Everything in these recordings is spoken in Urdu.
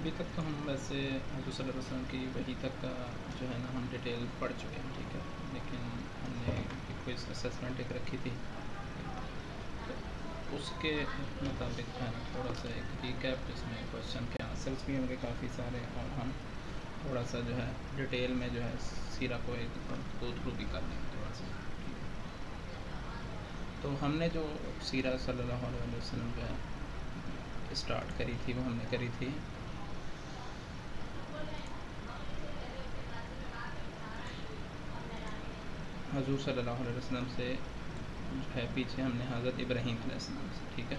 ابھی تک تو ہم ویسے حضور صلی اللہ علیہ وسلم کی وحی تک کا جو ہے نا ہم ڈیٹیل پڑھ چکے ہیں، ٹھیک ہے، لیکن ہم نے ایک کوئی اسیسمنٹ ایک رکھی تھی، تو اس کے مطابق جو ہے نا تھوڑا سا ایک ریکیپ جس میں کوشچن کے آنسرس بھی ہوں گے کافی سارے، اور ہم تھوڑا سا جو ہے ڈیٹیل میں جو ہے سیرہ کو ایک گو تھرو بھی کر لیں گے تھوڑا سا، ٹھیک ہے۔ تو ہم نے جو سیرہ صلی اللہ علیہ وسلم جو ہے اسٹارٹ کری تھی، وہ ہم نے کری تھی حضور صلی اللہ علیہ وسلم سے جو ہے پیچھے ہم نے حضرت ابراہیم علیہ السلام سے، ٹھیک ہے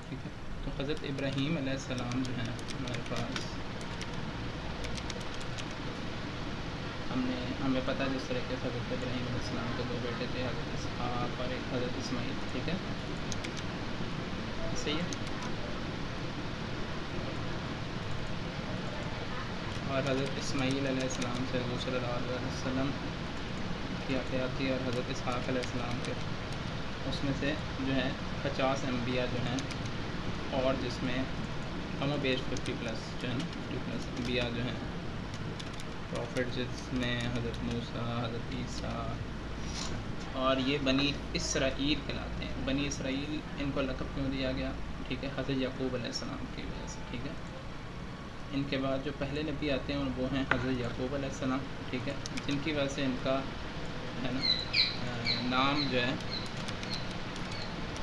ٹھیک ہے۔ تو حضرت ابراہیم علیہ السلام جو ہیں ہمارے پاس، ہمیں پتہ جس طریقے سے حضرت ابراہیم علیہ السلام کے دو بیٹے تھے، حضرت اسحاق اور ایک حضرت اسماعیل، ٹھیک ہے، صحیح ہے۔ اور حضرت اسماعیل علیہ السلام سے حضور صلی اللہ علیہ وسلم کی عطیات تھی، اور حضرت اسحاق علیہ السلام کے اس میں سے جو ہے 50 انبیاء جو ہیں، اور جس میں کم و بیش 50 پلس جو ہے نا 50 پلس انبیاء جو ہیں پروفٹ، جس میں حضرت موسیٰ، حضرت عیسیٰ، اور یہ بنی اسرائیل کہلاتے ہیں۔ بنی اسرائیل ان کو لقب کیوں دیا گیا؟ ٹھیک ہے، حضرت یعقوب علیہ السلام کی وجہ سے، ٹھیک ہے۔ ان کے بعد جو پہلے نبی آتے ہیں وہ ہیں حضرت یعقوب علیہ السلام، ٹھیک ہے، جن کی وجہ سے ان کا ہے نا نام جو ہے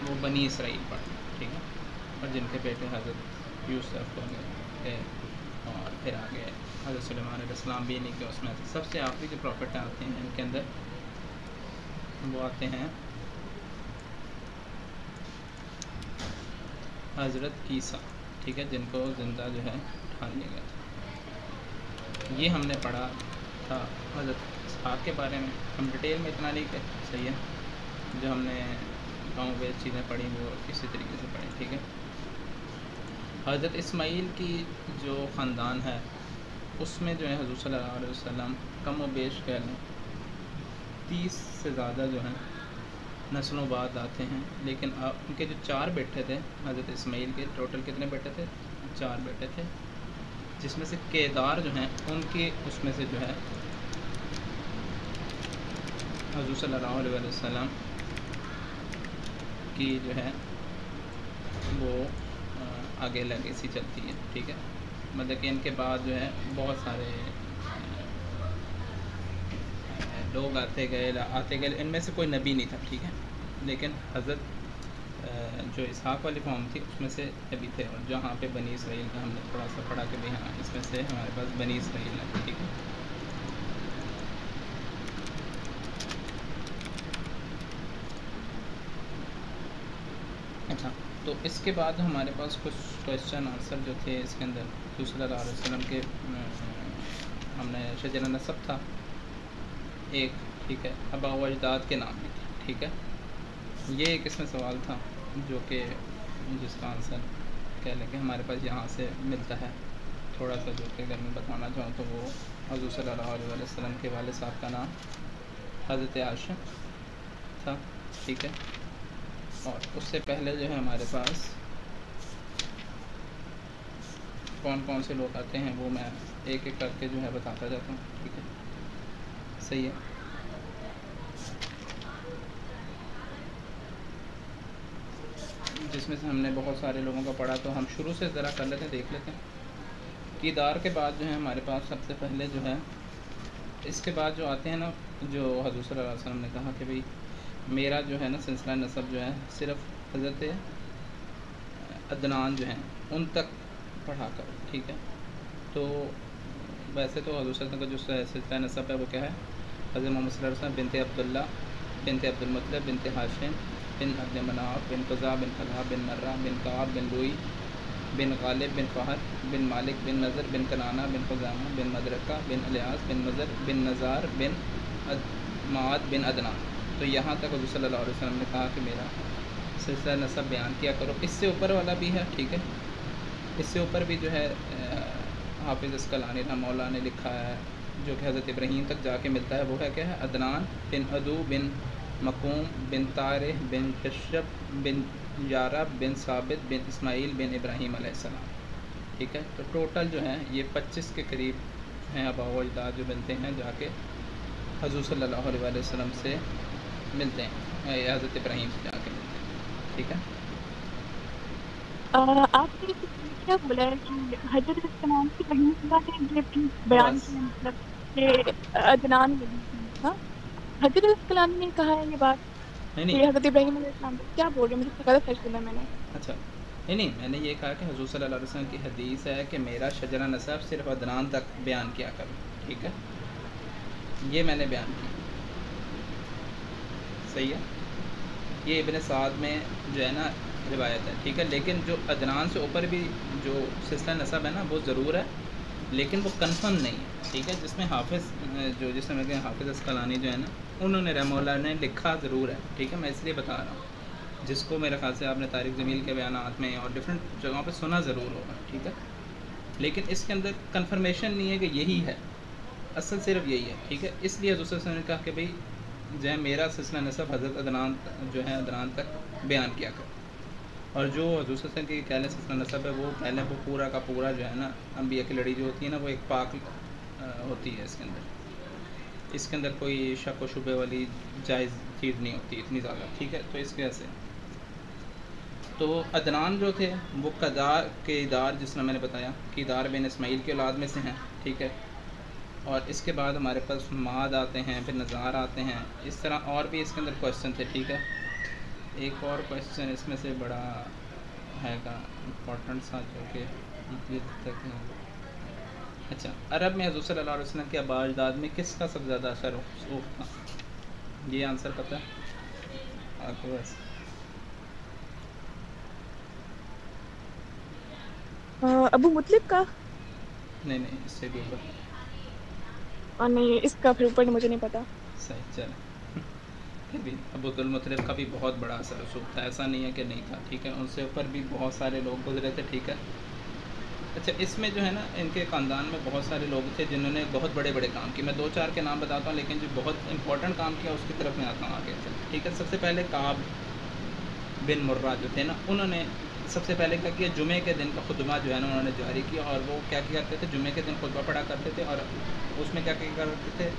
وہ بنی اسرائیل پڑا، ٹھیک ہے، اور جن کے بیٹے حضرت یوسف ہو گئے، اور پھر آگے حضرت سلیمان علیہ السلام بھی انہیں کے اس میں سب سے آخری جو پروفٹ آتے ہیں ان کے اندر وہ آتے ہیں حضرت عیسیٰ، ٹھیک ہے، جن کو زندہ جو ہے اٹھا لیا گیا تھا۔ یہ ہم نے پڑھا تھا حضرت اسحاق کے بارے میں، ہم ڈیٹیل میں اتنا نہیں کہ صحیح ہے، جو ہم نے گاؤں میں چیزیں پڑھی وہ اسی طریقے سے پڑھی، ٹھیک ہے۔ حضرت اسماعیل کی جو خاندان ہے اس میں جو ہے حضور صلی اللہ علیہ وسلم کم و بیش کہہ لیں 30 سے زیادہ جو ہیں نسلوں بعد آتے ہیں، لیکن ان کے جو 4 بیٹے تھے حضرت اسماعیل کے، ٹوٹل کتنے بیٹے تھے؟ 4 بیٹے تھے، جس میں سے کیدار جو ہیں ان کے اس میں سے جو ہے حضور صلی اللہ علیہ وسلم کی جو ہے وہ آگے لیگیسی چلتی ہے، ٹھیک ہے، مطلب کہ ان کے بعد جو ہے بہت سارے لوگ آتے گئے، ان میں سے کوئی نبی نہیں تھا، ٹھیک ہے، لیکن حضرت جو اسحاق والی قوم تھی اس میں سے نبی تھے، اور جہاں پہ بنی اسرائیل کا ہم نے تھوڑا سا پڑھا کہ بھائی ہاں اس میں سے ہمارے پاس بنی اسرائیل ہے، ٹھیک ہے۔ اچھا، تو اس کے بعد ہمارے پاس کچھ کویشچن آنسر جو تھے اس کے اندر صلی اللہ علیہ وسلم کے، ہم نے شجر نسب تھا ایک، ٹھیک ہے، آباء و اجداد کے نام بھی تھے، ٹھیک ہے، یہ ایک اس میں سوال تھا جو کہ جس کا آنسر کہہ لیں کہ ہمارے پاس یہاں سے ملتا ہے تھوڑا سا، جو کہ اگر میں بتانا چاہوں تو وہ حضور صلی اللہ علیہ وسلم کے والد صاحب کا نام حضرت ہاشم تھا، ٹھیک ہے، اور اس سے پہلے جو ہے ہمارے پاس کون کون سے لوگ آتے ہیں وہ میں ایک ایک کر کے جو ہے بتاتا جاتا ہوں، ٹھیک ہے، صحیح ہے۔ جس میں سے ہم نے بہت سارے لوگوں کا پڑھا، تو ہم شروع سے ذرا کر لیتے ہیں، دیکھ لیتے ہیں۔ کیدار کے بعد جو ہے ہمارے پاس سب سے پہلے جو ہے اس کے بعد جو آتے ہیں نا، جو حضور صلی اللہ علیہ وسلم نے کہا کہ بھئی میرا جو ہے نا سلسلہ نسب جو ہے صرف حضرت عدنان جو ہیں ان تک پڑھا کرو، ٹھیک ہے۔ تو ویسے تو حضور صلی اللہ علیہ وسلم کا جو سلسلہ نسب ہے وہ کیا ہے؟ حضرت محمد صلی اللہ علیہ وسلم بنت عبداللہ بنت عبد المطلب بنت ہاشم بن عبد مناف بن قزا بن خلاب بن مرہ بن کعب بن لوئی بن غالب بن فہد بن مالک بن نضر بن کنانہ بن خزامہ بن مدرکہ بن الیاس بن مضر بن نزار بن معاد بن عدنان۔ تو یہاں تک حضور صلی اللہ علیہ وسلم نے کہا کہ میرا سلسلہ نسب بیان کیا کرو۔ اس سے اوپر والا بھی ہے، ٹھیک ہے، اس سے اوپر بھی جو ہے حافظ اسقلانی رحمہ اللہ نے لکھا ہے جو کہ حضرت ابراہیم تک جا کے ملتا ہے، وہ ہے کیا ہے؟ عدنان بن عدو بن مقوم بن طارح بن کشب بن یارب بن ثابت بن اسماعیل بن ابراہیم علیہ السلام. ٹھیک ہے، تو ٹوٹل جو ہیں یہ 25 کے قریب ہیں آباء و اجداد جو بنتے ہیں جا کے حضور صلی اللہ علیہ وآلہ وسلم سے ملتے ہیں، حضرت ابراہیم سے جا کے ملتے ہیں. ٹھیک ہے. آپ نے کیا بولا ہے کہ حضرت السلام کی وحی اللہ نے یہ بیان بس کیا، مطلب کہ عدنان وحی تھا. حضرت السلام نے کہا ہے یہ بات نہیں کہ حضرت ابراہیم علیہ السلام کو؟ کیا بول رہے ہیں؟ مجھے غلط سنا میں نے. اچھا نہیں میں نے یہ کہا کہ حضور صلی اللہ علیہ وسلم کی حدیث ہے کہ میرا شجرہ نسب صرف عدنان تک بیان کیا کرو. ٹھیک ہے، یہ میں نے بیان کی. صحیح ہے، یہ ابن سعد میں جو ہے نا روایت ہے. ٹھیک ہے، لیکن جو عدنان سے اوپر بھی جو سلسلہ نسب ہے نا وہ ضرور ہے، لیکن وہ کنفرم نہیں ہے. ٹھیک ہے، جس میں حافظ جس میں کہ حافظ عسقلانی جو ہے نا انہوں نے رحمہ اللہ نے لکھا ضرور ہے. ٹھیک ہے، میں اس لیے بتا رہا ہوں، جس کو میرے خیال سے آپ نے تاریخ جمیل کے بیانات میں اور ڈفرینٹ جگہوں پہ سنا ضرور ہوگا. ٹھیک ہے، لیکن اس کے اندر کنفرمیشن نہیں ہے کہ یہی ہے، اصل صرف یہی ہے. ٹھیک ہے، اس لیے حضور صلی اللہ علیہ وسلم نے کہا کہ بھئی جو ہے میرا سلسلہ نسب حضرت عدنان جو ہے عدنان تک بیان کیا کر. اور جو حضور صلی اللہ علیہ وسلم کی کہلیں سلسلہ نسب ہے وہ کہلیں وہ پورا کا پورا جو ہے نا انبیاء کی لڑی جو ہوتی ہے نا وہ ایک پاک ہوتی ہے. اس کے اندر کوئی شک و شبہ والی جائز چیز نہیں ہوتی اتنی زیادہ. ٹھیک ہے، تو اس وجہ سے تو عدنان جو تھے وہ قدار کے ادار، جس طرح میں نے بتایا کیدار بن اسماعیل کی اولاد میں سے ہیں. ٹھیک ہے، اور اس کے بعد ہمارے پاس ماد آتے ہیں، پھر نزار آتے ہیں، اس طرح اور بھی اس کے اندر کویشچن تھے. ٹھیک ہے، ایک اور کویشچن اس میں سے بڑا ہے گا امپورٹنٹ سا جو کہ اچھا، عرب میں حضور صلی اللہ علیہ وسلم کے آباء اجداد میں کس کا سب سے زیادہ اثر رسوخ تھا؟ یہ آنسر پتہ ہے آپ کو؟ بس ابو مطلب کا؟ نہیں اس سے بھی اوپر. اور نہیں، اس کا پھر اوپر مجھے نہیں پتا. صحیح، چلیں پھر بھی ابو المطلب کا بھی بہت بڑا اثر رسوخ تھا، ایسا نہیں ہے کہ نہیں تھا. ٹھیک ہے، ان سے اوپر بھی بہت سارے لوگ گزرے تھے. ٹھیک ہے. اچھا، اس میں جو ہے نا ان کے خاندان میں بہت سارے لوگ تھے جنہوں نے بہت بڑے کام کیے. میں 2-4 کے نام بتاتا ہوں، لیکن جو بہت امپورٹنٹ کام کیا اس کی طرف میں آتا ہوں آگے. ٹھیک ہے، سب سے پہلے کعب بن مرہ جو تھے نا انہوں نے سب سے پہلے کیا کیا، جمعے کے دن کا خطبہ جو ہے نا انہوں نے جاری کیا. اور وہ کیا کرتے تھے، جمعے کے دن خطبہ پڑھا کرتے تھے اور اس میں کیا کرتے تھے،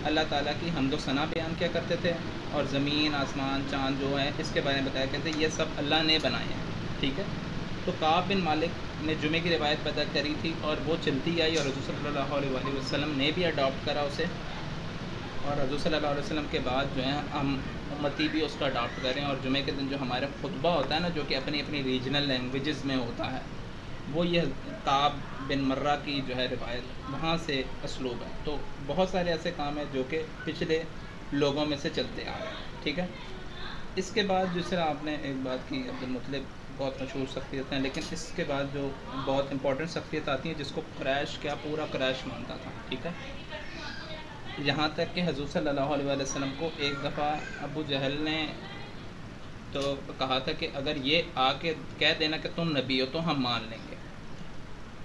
اللہ تعالیٰ کی حمد و ثنا بیان کیا کرتے تھے. اور زمین آسمان چاند جو ہے اس کے بارے میں بتایا کرتے یہ سب اللہ نے بنائے ہیں. ٹھیک ہے، تو کعب بن مالک نے جمعے کی روایت پیدا کری تھی اور وہ چلتی آئی اور حضور صلی اللہ علیہ وآلہ وسلم نے بھی اڈاپٹ کرا اسے. اور حضور صلی اللہ علیہ وسلم کے بعد جو ہے ہم امتی بھی اس کا اڈاپٹ کریں. اور جمعے کے دن جو ہمارا خطبہ ہوتا ہے نا جو کہ اپنی اپنی ریجنل لینگویجز میں ہوتا ہے، وہ یہ کعب بن مرہ کی جو ہے روایت وہاں سے اسلوب ہے. تو بہت سارے ایسے کام ہیں جو کہ پچھلے لوگوں میں سے چلتے آ رہے ہیں. ٹھیک ہے، اس کے بعد جس طرح آپ نے ایک بات کی عبد المطلب بہت مشہور شخصیت ہیں، لیکن اس کے بعد جو بہت امپورٹنٹ شخصیت آتی ہیں جس کو قریش کیا پورا قریش مانتا تھا. ٹھیک ہے، یہاں تک کہ حضور صلی اللہ علیہ وآلہ وسلم کو ایک دفعہ ابو جہل نے تو کہا تھا کہ اگر یہ آ کے کہہ دینا کہ تم نبی ہو تو ہم مان لیں گے.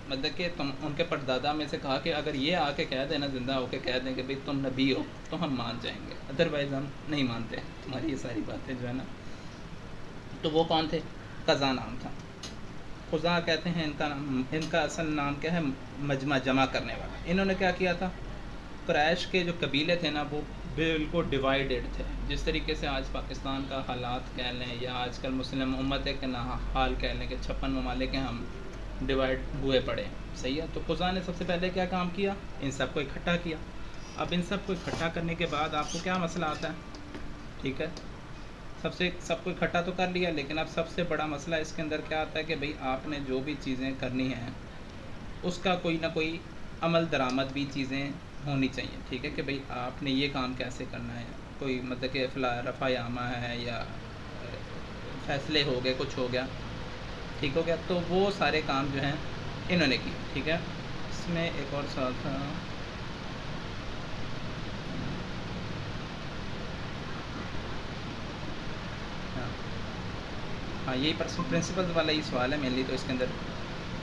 مطلب کہ تم ان کے پردادا میں سے کہا کہ اگر یہ آ کے کہہ دینا زندہ ہو کے کہہ دیں کہ بھئی تم نبی ہو تو ہم مان جائیں گے، ادروائز ہم نہیں مانتے تمہاری یہ ساری باتیں جو ہے نا. تو وہ کون تھے؟ قزا نام تھا. خزا کہتے ہیں ان کا اصل نام کیا ہے؟ مجمع، جمع کرنے والا. انہوں نے کیا کیا تھا، قریش کے جو قبیلے تھے نا وہ بالکل ڈیوائیڈڈ تھے. جس طریقے سے آج پاکستان کا حالات کہہ لیں یا آج کل مسلم امت کے حال کہہ لیں کہ 56 ممالک ہیں ہم ڈیوائیڈ ہوئے پڑے. صحیح ہے، تو خزا نے سب سے پہلے کیا کام کیا، ان سب کو اکٹھا کیا. اب ان سب کو اکٹھا کرنے کے بعد آپ کو کیا مسئلہ آتا ہے؟ ٹھیک ہے، سب کو اکٹھا تو کر لیا، لیکن اب سب سے بڑا مسئلہ اس کے اندر کیا آتا ہے کہ بھئی آپ نے جو بھی چیزیں کرنی ہیں اس کا کوئی نہ کوئی عمل درآمد بھی چیزیں ہونی چاہیے. ٹھیک ہے، کہ بھئی آپ نے یہ کام کیسے کرنا ہے، کوئی مطلب کہ رفع عامہ ہے یا فیصلے ہو گئے، کچھ ہو گیا، ٹھیک ہو گیا. تو وہ سارے کام جو ہیں انہوں نے کیے. ٹھیک ہے، اس میں ایک اور سوال تھا. ہاں، یہی پرنسپل والا ہی سوال ہے مینلی تو اس کے اندر.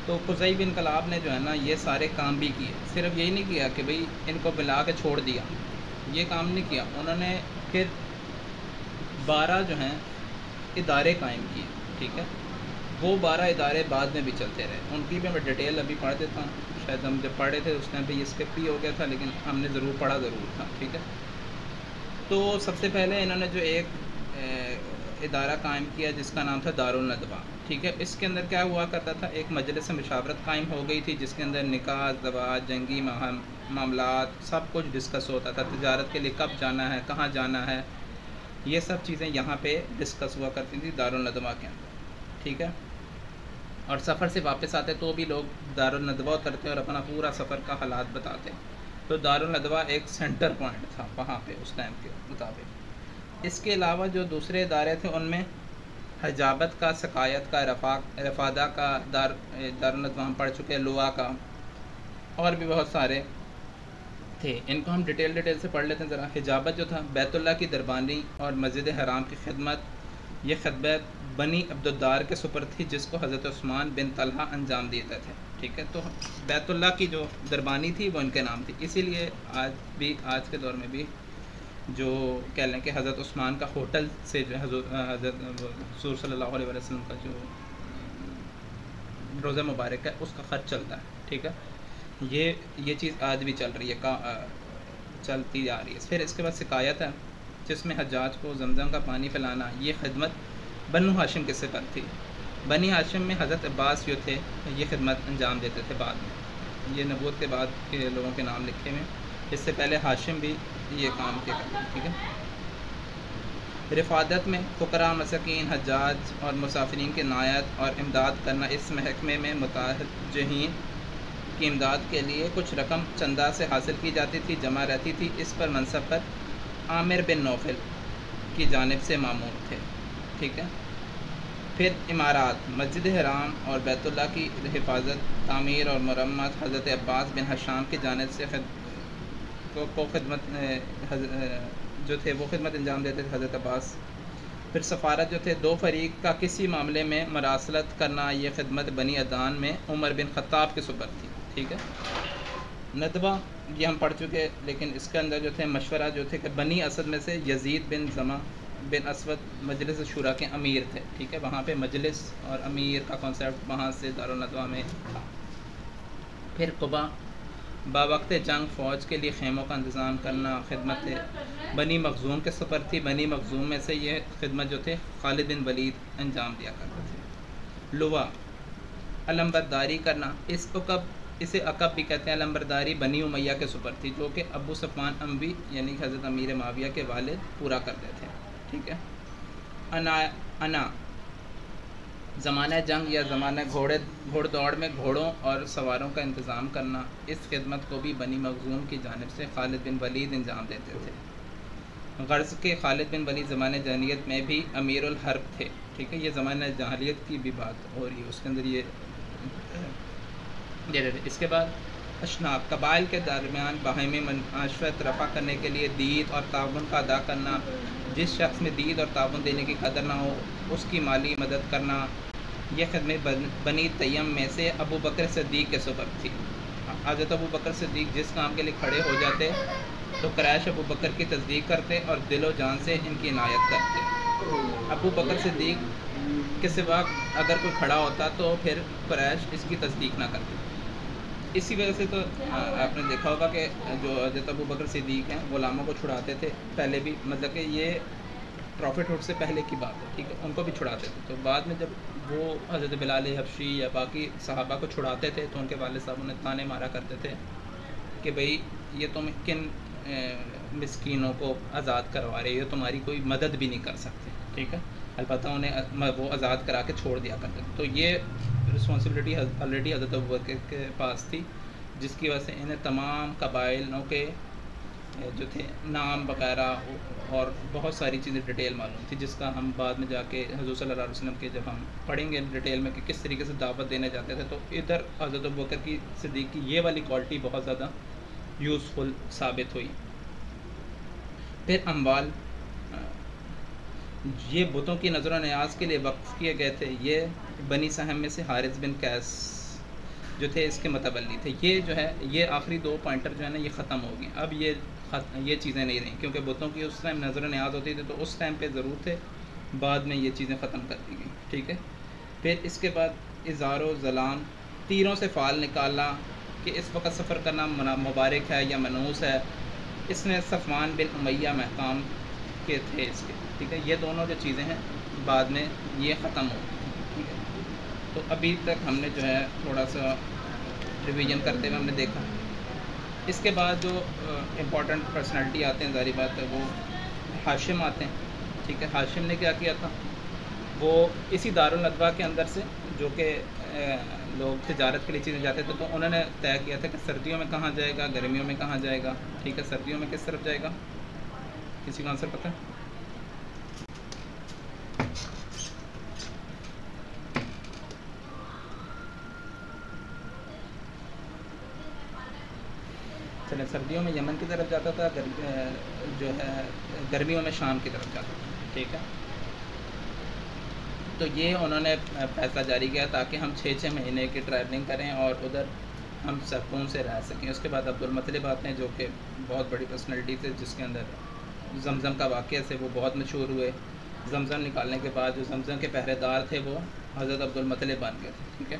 تو قزی بن کلاب نے جو ہے نا یہ سارے کام بھی کیے. صرف یہی نہیں کیا کہ بھئی ان کو ملا کے چھوڑ دیا، یہ کام نہیں کیا. انہوں نے پھر 12 جو ہیں ادارے قائم کیے، ٹھیک ہے. وہ 12 ادارے بعد میں بھی چلتے رہے، ان کی بھی میں ڈیٹیل ابھی پڑھ دیتا ہوں. شاید ہم جب پڑھے تھے اس ٹائم پہ یہ اسکپ بھی ہو گیا تھا، لیکن ہم نے ضرور پڑھا ضرور تھا، ٹھیک ہے. تو سب سے پہلے انہوں نے جو ایک ادارہ قائم کیا جس کا نام تھا دارالندوہ، ٹھیک ہے. اس کے اندر کیا ہوا کرتا تھا، ایک مجلس مشاورت قائم ہو گئی تھی جس کے اندر نکاح، زواج، جنگی معاملات سب کچھ ڈسکس ہوتا تھا. تجارت کے لیے کب جانا ہے، کہاں جانا ہے، یہ سب چیزیں یہاں پہ ڈسکس ہوا کرتی تھی دارالندوہ کے اندر، ٹھیک ہے. اور سفر سے واپس آتے تو بھی لوگ دارالندوہ اترتے اور اپنا پورا سفر کا حالات بتاتے. تو دارالندوہ ایک سینٹر پوائنٹ تھا وہاں پہ اس ٹائم کے مطابق. اس کے علاوہ جو دوسرے ادارے تھے ان میں حجابت کا، سقایت کا، رفادہ کا، دارالندوہ ہم پڑھ چکے، لوا کا، اور بھی بہت سارے تھے. ان کو ہم ڈیٹیل سے پڑھ لیتے ہیں ذرا. حجابت جو تھا بیت اللہ کی دربانی اور مسجد حرام کی خدمت. یہ خدمت بنی عبدالدار کے سپر تھی جس کو حضرت عثمان بن طلحہ انجام دیتے تھے، ٹھیک ہے. تو بیت اللہ کی جو دربانی تھی وہ ان کے نام تھی. اسی لیے آج کے دور میں بھی جو کہہ لیں کہ حضرت عثمان کا ہوٹل سے جو حضرت حضور صلی اللہ علیہ وسلم کا جو روزہ مبارک ہے اس کا خرچ چلتا ہے، ٹھیک ہے. یہ چیز آج بھی چل رہی ہے، چلتی جا رہی ہے. پھر اس کے بعد سقایت ہے جس میں حجاج کو زمزم کا پانی پلانا. یہ خدمت بنو ہاشم کے صفت تھی. بنی ہاشم میں حضرت عباس جو تھے یہ خدمت انجام دیتے تھے. بعد میں یہ نبوت کے بعد کے لوگوں کے نام لکھے ہوئے، اس سے پہلے ہاشم بھی یہ کام کیا کرتے، ٹھیک ہے. رفادت میں فقراء، مساکین، حجاج اور مسافرین کی عنایت اور امداد کرنا. اس محکمے میں متوجہین کی امداد کے لیے کچھ رقم چندہ سے حاصل کی جاتی تھی، جمع رہتی تھی. اس پر منصب پر عامر بن نوفل کی جانب سے مامور تھے، ٹھیک ہے. پھر عمارات، مسجد حرام اور بیت اللہ کی حفاظت، تعمیر اور مرمت حضرت عباس بن حشام کی جانب سے خدمت جو تھے وہ خدمت انجام دیتے تھے حضرت عباس. پھر سفارت جو تھے 2 فریق کا کسی معاملے میں مراسلت کرنا. یہ خدمت بنی عدنان میں عمر بن خطاب کے سپر تھی، ٹھیک ہے. ندوہ یہ ہم پڑھ چکے، لیکن اس کے اندر جو تھے مشورہ جو تھے کہ بنی اسد میں سے یزید بن زمہ بن اسود مجلس شورا کے امیر تھے، ٹھیک ہے. وہاں پہ مجلس اور امیر کا کانسیپٹ وہاں سے دارالندوہ میں تھا. پھر قبا باوقت جنگ فوج کے لیے خیموں کا انتظام کرنا. خدمت بنی مخزوم کے سپر تھی. بنی مخزوم میں سے یہ خدمت جو تھے خالد بن ولید انجام دیا کرتے تھے. لوا علمبرداری کرنا. اسے عقب بھی کہتے ہیں. علمبرداری بنی امیہ کے سپر تھی جو کہ ابو صفوان اموی یعنی کہ حضرت امیر معاویہ کے والد پورا کرتے تھے، ٹھیک ہے. انا زمانہ جنگ یا زمانہ گھوڑ دوڑ میں گھوڑوں اور سواروں کا انتظام کرنا. اس خدمت کو بھی بنی مخزوم کی جانب سے خالد بن ولید انجام دیتے تھے. غرض کے خالد بن ولید زمانہ جاہلیت میں بھی امیر الحرب تھے، ٹھیک ہے. یہ زمانہ جاہلیت کی بھی بات ہو رہی ہے، اس کے اندر یہ. اس کے بعد اشناف، قبائل کے درمیان باہمی معاشرت رفع کرنے کے لیے دید اور تعاون کا ادا کرنا. جس شخص میں دید اور تعاون دینے کی قدر نہ ہو اس کی مالی مدد کرنا. یہ خدمت بنی تیم میں سے ابو بکر صدیق کے سپر تھی. حضرت ابو بکر صدیق جس کام کے لیے کھڑے ہو جاتے تو قریش ابو بکر کی تصدیق کرتے اور دل و جان سے ان کی عنایت کرتے. ابو بکر صدیق کے سوا اگر کوئی کھڑا ہوتا تو پھر قریش اس کی تصدیق نہ کرتے. اسی وجہ سے تو آپ نے دیکھا ہوگا کہ جو حضرت ابو بکر صدیق ہیں غلاموں کو چھڑاتے تھے پہلے بھی، مطلب کہ یہ پروفٹ ہوڈ سے پہلے کی بات ہے، ٹھیک ہے. ان کو بھی چھڑاتے تھے. تو بعد میں جب وہ حضرت بلال حبشی یا باقی صحابہ کو چھڑاتے تھے تو ان کے والد صاحب انہیں تانے مارا کرتے تھے کہ بھئی یہ تم کن مسکینوں کو آزاد کروا رہے ہو، تمہاری کوئی مدد بھی نہیں کر سکتے، ٹھیک ہے. البتہ انہیں وہ آزاد کرا کے چھوڑ دیا کرتے تھے. تو یہ رسپانسبلٹی آلریڈی حضرت ابوبکر کے پاس تھی، جس کی وجہ سے انہیں تمام قبائلوں کے جو تھے نام وغیرہ اور بہت ساری چیزیں ڈیٹیل معلوم تھی، جس کا ہم بعد میں جا کے حضور صلی اللہ علیہ وسلم کے جب ہم پڑھیں گے ڈیٹیل میں کہ کس طریقے سے دعوت دینے جاتے تھے. تو ادھر حضرت ابوبکر کی صدیق کی یہ والی کوالٹی بہت زیادہ یوزفل ثابت ہوئی. پھر اموال، یہ بتوں کی نظر و نیاز کے لیے وقف کیے گئے تھے. یہ بنی سہم میں سے حارث بن قیس جو تھے اس کے متولی تھے. یہ جو ہے یہ آخری 2 پوائنٹر جو ہے نا یہ ختم ہو گئے. اب یہ چیزیں نہیں رہیں کیونکہ بتوں کی اس ٹائم نظر و نیاز ہوتی تھی تو اس ٹائم پہ ضرور تھے, بعد میں یہ چیزیں ختم کر دی گئیں. ٹھیک ہے. پھر اس کے بعد ازار و زلام, تیروں سے فال نکالنا کہ اس وقت سفر کرنا مبارک ہے یا منحوس ہے. اس میں صفوان بن امیہ محکام کے تھے اس کے. ٹھیک ہے. یہ دونوں جو چیزیں ہیں بعد میں یہ ختم ہو گئی. ٹھیک ہے. تو ابھی تک ہم نے جو ہے تھوڑا سا ریویژن کرتے ہوئے ہم نے دیکھا. اس کے بعد جو امپورٹنٹ پرسنالٹی آتے ہیں, ظاہری بات ہے وہ ہاشم آتے ہیں. ٹھیک ہے. ہاشم نے کیا کیا تھا, وہ اسی دارالندوہ کے اندر سے جو کہ لوگ تجارت کے لیے چیزیں جاتے تھے, تو انہوں نے طے کیا تھا کہ سردیوں میں کہاں جائے گا, گرمیوں میں کہاں جائے گا. ٹھیک ہے. سردیوں میں کس طرف جائے گا, کسی کو آنسر پتہ ہے؟ چلیں, سردیوں میں یمن کی طرف جاتا تھا, جو ہے گرمیوں میں شام کی طرف جاتا تھا. ٹھیک ہے. تو یہ انہوں نے فیصلہ جاری کیا تاکہ ہم 6 مہینے کی ٹریولنگ کریں اور ادھر ہم سکون سے رہ سکیں. اس کے بعد عبدالمطلب آتے ہیں جو کہ بہت بڑی پرسنالٹی تھے, جس کے اندر زمزم کا واقعہ سے وہ بہت مشہور ہوئے. زمزم نکالنے کے بعد جو زمزم کے پہرے دار تھے وہ حضرت عبدالمطلب بن گئے تھے. ٹھیک ہے.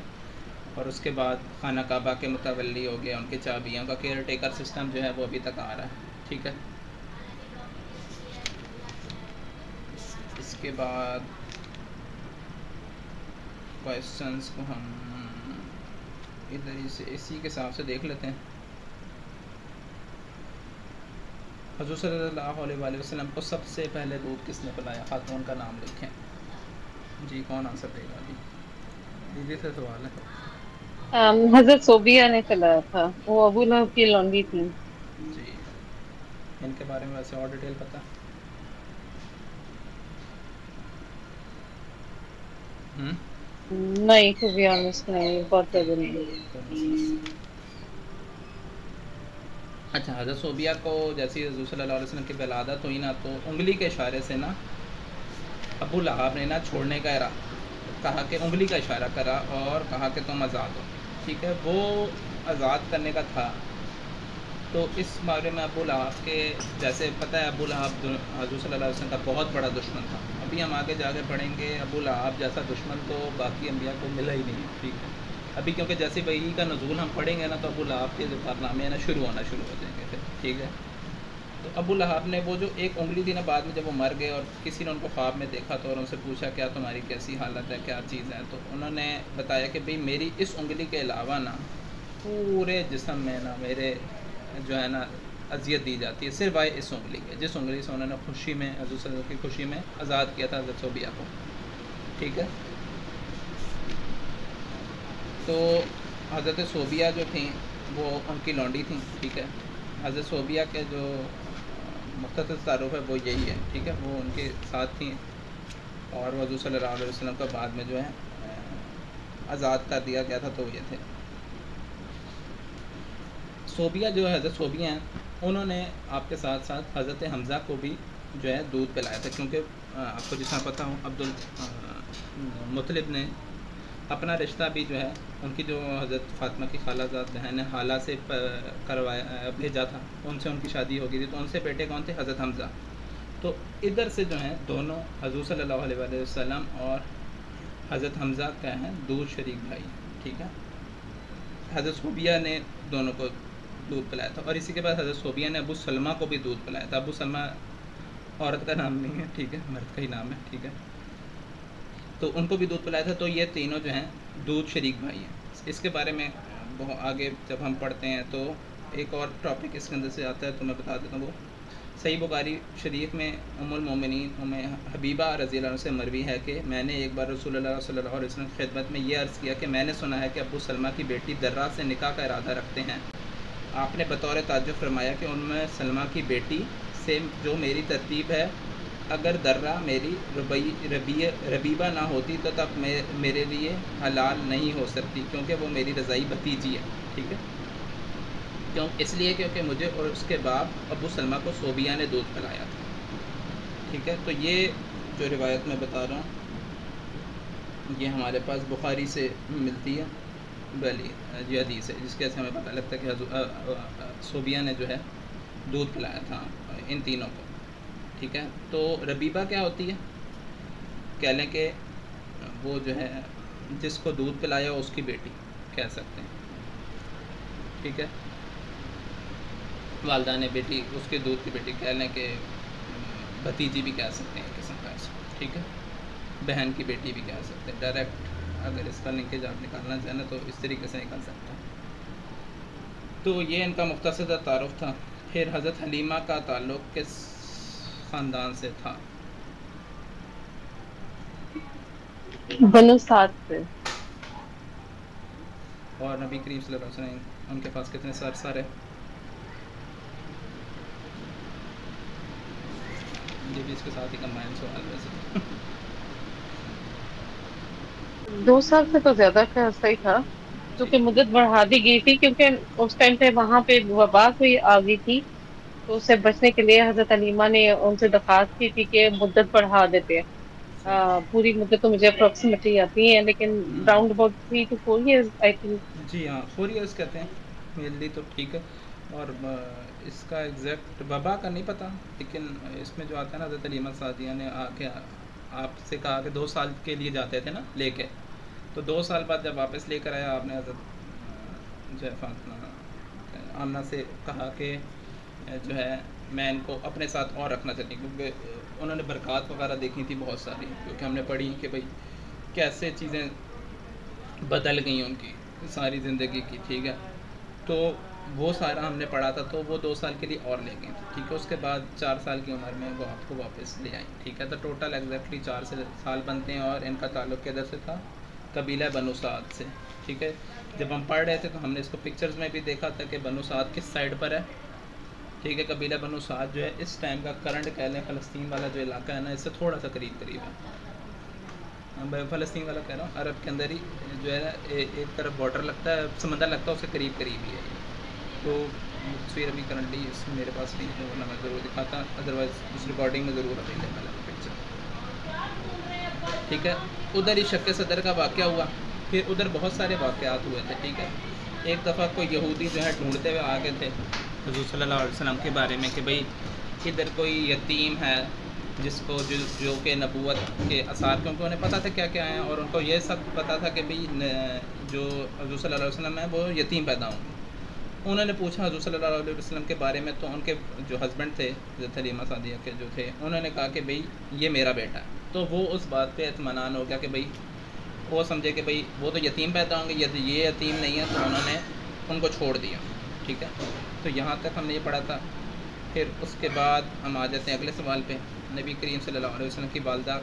اور اس کے بعد خانہ کعبہ کے متولی ہو گیا, ان کے چابیوں کا کیئر ٹیکر سسٹم جو ہے وہ ابھی تک آ رہا ہے. ٹھیک ہے. اس کے بعد کویسچنس کو ہم ادھر سے اسی کے حساب سے دیکھ لیتے ہیں. حضور صلی اللہ علیہ وآلہ وسلم کو سب سے پہلے دودھ کس نے پلایا, خاتون کا نام لکھیں. جی کون آنسر دے گا؟ جی دیدی سے سوال ہے. حضرت صوبیہ نے پلایا تھا, وہ ابو لہب کی لونڈی تھی. جی, ان کے بارے میں ویسے اور ڈیٹیل پتہ؟ نہیں, ٹو بی آنیسٹ نہیں, بہت زیادہ نہیں. اچھا, حضرت صوبیہ کو جیسے حضور صلی اللہ علیہ وسلم کی ولادت ہوئی نا, تو انگلی کے اشارے سے نا ابو لہب نے نا چھوڑنے کا کہا کہ انگلی کا اشارہ کرا اور کہا کہ تم آزاد ہو. ٹھیک ہے. وہ آزاد کرنے کا تھا. تو اس بارے میں ابو لہب کے جیسے پتہ ہے, ابو لہب حضور صلی اللہ علیہ وسلم کا بہت بڑا دشمن تھا. ابھی ہم آگے جا کے پڑھیں گے, ابو لہب جیسا دشمن تو باقی انبیاء کو ملا ہی نہیں. ٹھیک ہے. ابھی کیونکہ جیسے وحی کا نزول ہم پڑھیں گے نا, تو ابو لہب کے جو کارنامے ہیں نا شروع ہونا شروع ہو جائیں گے پھر. ٹھیک ہے. تو ابو لہب نے وہ جو ایک انگلی تھی نا, بعد میں جب وہ مر گئے اور کسی نے ان کو خواب میں دیکھا تو اور ان سے پوچھا کیا تمہاری کیسی حالت ہے, کیا چیز ہے, تو انہوں نے بتایا کہ بھئی میری اس انگلی کے علاوہ نا پورے جسم میں نا میرے جو ہے نا اذیت دی جاتی ہے, سوائے اس انگلی کے, جس انگلی سے انہوں نے خوشی میں حضور صلی اللہ علیہ وسلم کی خوشی میں آزاد کیا تھا حضرت صوبیہ کو. ٹھیک ہے. تو حضرت صوبیہ جو تھیں وہ ان کی لونڈی تھیں. ٹھیک ہے. حضرت صوبیہ کے جو مختصر تعارف ہے وہ یہی ہے. ٹھیک ہے. وہ ان کے ساتھ تھیں اور وہ حضور صلی اللہ علیہ وسلم کا بعد میں جو ہے آزاد کر دیا گیا تھا, تو یہ تھے. صوبیہ جو حضرت صوبیہ ہیں, انہوں نے آپ کے ساتھ ساتھ حضرت حمزہ کو بھی جو ہے دودھ پلایا تھا, کیونکہ آپ کو جتنا پتہ ہو عبدالمطلب نے اپنا رشتہ بھی جو ہے ان کی جو حضرت فاطمہ کی خالہ زاد بہن خالہ سے کروایا بھیجا تھا, ان سے ان کی شادی ہو گئی تھی, تو ان سے بیٹے کون تھے, حضرت حمزہ. تو ادھر سے جو ہیں دونوں حضور صلی اللہ علیہ وآلہ وسلم اور حضرت حمزہ کیا ہیں, دودھ شریک بھائی. ٹھیک ہے. حضرت صوبیہ نے دونوں کو دودھ پلایا تھا, اور اسی کے بعد حضرت صوبیہ نے ابو سلمہ کو بھی دودھ پلایا تھا. ابو سلمہ عورت کا نام نہیں ہے, ٹھیک ہے, مرد کا ہی نام ہے. ٹھیک ہے. تو ان کو بھی دودھ پلایا تھا. تو یہ تینوں جو ہیں دودھ شریک بھائی ہیں. اس کے بارے میں بہت آگے جب ہم پڑھتے ہیں تو ایک اور ٹاپک اس کے اندر سے آتا ہے, تو میں بتا دیتا ہوں. وہ صحیح بخاری شریف میں ام المومنین ام حبیبہ رضی اللہ عنہ سے مروی ہے کہ میں نے ایک بار رسول اللہ صلی اللہ علیہ وسلم کی خدمت میں یہ عرض کیا کہ میں نے سنا ہے کہ ابو سلمہ کی بیٹی درہ سے نکاح کا ارادہ رکھتے ہیں. آپ نے بطور تعجب فرمایا کہ ان میں سلمہ کی بیٹی سے جو میری ترتیب ہے, اگر درہ میری ربیبہ نہ ہوتی تو تب میرے لیے حلال نہیں ہو سکتی, کیونکہ وہ میری رضائی بھتیجی ہے. ٹھیک ہے. کیوں؟ اس لیے کیونکہ مجھے اور اس کے باپ ابو سلمہ کو صوبیہ نے دودھ پلایا تھا. ٹھیک ہے. تو یہ جو روایت میں بتا رہا ہوں یہ ہمارے پاس بخاری سے ملتی ہے. والی یہ حدیث ہے جس کے سے ہمیں پتہ لگتا ہے کہ صوبیہ نے جو ہے دودھ پلایا تھا ان تینوں کو، ٹھیک ہے. تو ربیبہ کیا ہوتی ہے؟ کہہ لیں کہ وہ جو ہے جس کو دودھ پلایا اس کی بیٹی کہہ سکتے ہیں، ٹھیک ہے. والدہ نے بیٹی اس کے دودھ کی بیٹی کہہ لیں کہ بھتیجی بھی کہہ سکتے ہیں ایک قسم کا اس کو، ٹھیک ہے. بہن کی بیٹی بھی کہہ سکتے ہیں. ڈائریکٹ اگر اس کا لنکیج آپ نکالنا چاہیں تو اس طریقے سے نکل سکتا ہے. تو یہ ان کا مختصر تعارف تھا. پھر حضرت حلیمہ کا تعلق کس خاندان سے تھا؟ بنو سعد سے. اور نبی کریم صلی اللہ علیہ وسلم ان کے پاس کتنے سر ہے؟ یہ بھی اس کے ساتھ ہی کمبائن سوال ویسے. 2 سال سے تو زیادہ کا عرصہ ہی تھا، جی کیونکہ مدت بڑھا دی گئی تھی، کیونکہ اس ٹائم پہ وہاں پہ وبا کوئی آ گئی تھی، تو اس سے بچنے کے لیے حضرت حلیمہ نے ان سے درخواست کی تھی کہ مدت بڑھا دیتے. پوری مدت تو مجھے اپروکسیمیٹلی آتی ہے، لیکن round about 3 to 4 years I think. جی ہاں 4 ایئرس کہتے ہیں میلڈی تو ٹھیک ہے. اور اس کا ایگزیکٹ وبا کا نہیں پتہ، لیکن اس میں جو آتا ہے نا حضرت حلیمہ سعدیہ نے آ کے آپ سے کہا کہ 2 سال کے لیے جاتے تھے نا لے کے، تو 2 سال بعد جب واپس لے کر آیا آپ نے حضرت جو ہے فاطمہ آمنہ سے کہا کہ جو ہے میں ان کو اپنے ساتھ اور رکھنا چاہتی ہوں، کیونکہ انہوں نے برکات وغیرہ دیکھی تھی بہت ساری، کیونکہ ہم نے پڑھی کہ بھئی کیسے چیزیں بدل گئیں ان کی ساری زندگی کی، ٹھیک ہے. تو وہ سارا ہم نے پڑھا تھا، تو وہ 2 سال کے لیے اور لے گئے تھے، ٹھیک ہے. اس کے بعد 4 سال کی عمر میں وہ آپ کو واپس لے آئیں، ٹھیک ہے. تو ٹوٹل ایگزیکٹلی 4 سال بنتے ہیں. اور ان کا تعلق کدھر سے تھا؟ قبیلہ بنو سعد سے، ٹھیک ہے. جب ہم پڑھ رہے تھے تو ہم نے اس کو پکچرز میں بھی دیکھا تھا کہ بنو سعد کس سائڈ پر ہے، ٹھیک ہے. قبیلہ بنو سعد جو ہے اس ٹائم کا کرنٹ کہہ لیں فلسطین والا جو علاقہ ہے نا، اس سے تھوڑا سا قریب ہے. فلسطین والا کہہ رہا ہوں، عرب کے اندر ہی جو ہے ایک طرف بارڈر لگتا ہے، سمندر لگتا ہے، اس سے قریب ہی ہے. تو تصویر ابھی کرنٹلی اس میرے پاس نہیں ہے، ورنہ میں ضرور دکھاتا، ادروائز اس ریکارڈنگ میں ضرور اویلیبل ہے پکچر، ٹھیک ہے. ادھر ہی شق صدر کا واقعہ ہوا. پھر ادھر بہت سارے واقعات ہوئے تھے، ٹھیک ہے. ایک دفعہ کوئی یہودی جو ہے ڈھونڈتے ہوئے آگے تھے حضور صلی اللہ علیہ وسلم کے بارے میں کہ بھئی ادھر کوئی یتیم ہے جس کو جو کہ نبوت کے آثار، کیونکہ انہیں پتہ تھا کیا کیا ہیں، اور ان کو یہ سب پتہ تھا کہ بھئی جو حضور صلی اللہ علیہ وسلم ہے وہ یتیم پیدا ہوں گے. انہوں نے پوچھا حضور صلی اللہ علیہ وسلم کے بارے میں، تو ان کے جو ہسبینڈ تھے حضرت حلیمہ سعدیہ کے جو تھے، انہوں نے کہا کہ بھئی یہ میرا بیٹا ہے. تو وہ اس بات پہ اطمینان ہو گیا کہ بھئی وہ سمجھے کہ بھئی وہ تو یتیم پیدا ہوں گے، یہ یتیم نہیں ہے، تو انہوں نے ان کو چھوڑ دیا، ٹھیک ہے. تو یہاں تک ہم نے یہ پڑھا تھا. پھر اس کے بعد ہم آ جاتے ہیں اگلے سوال پہ. نبی کریم صلی اللہ علیہ وسلم کی والدہ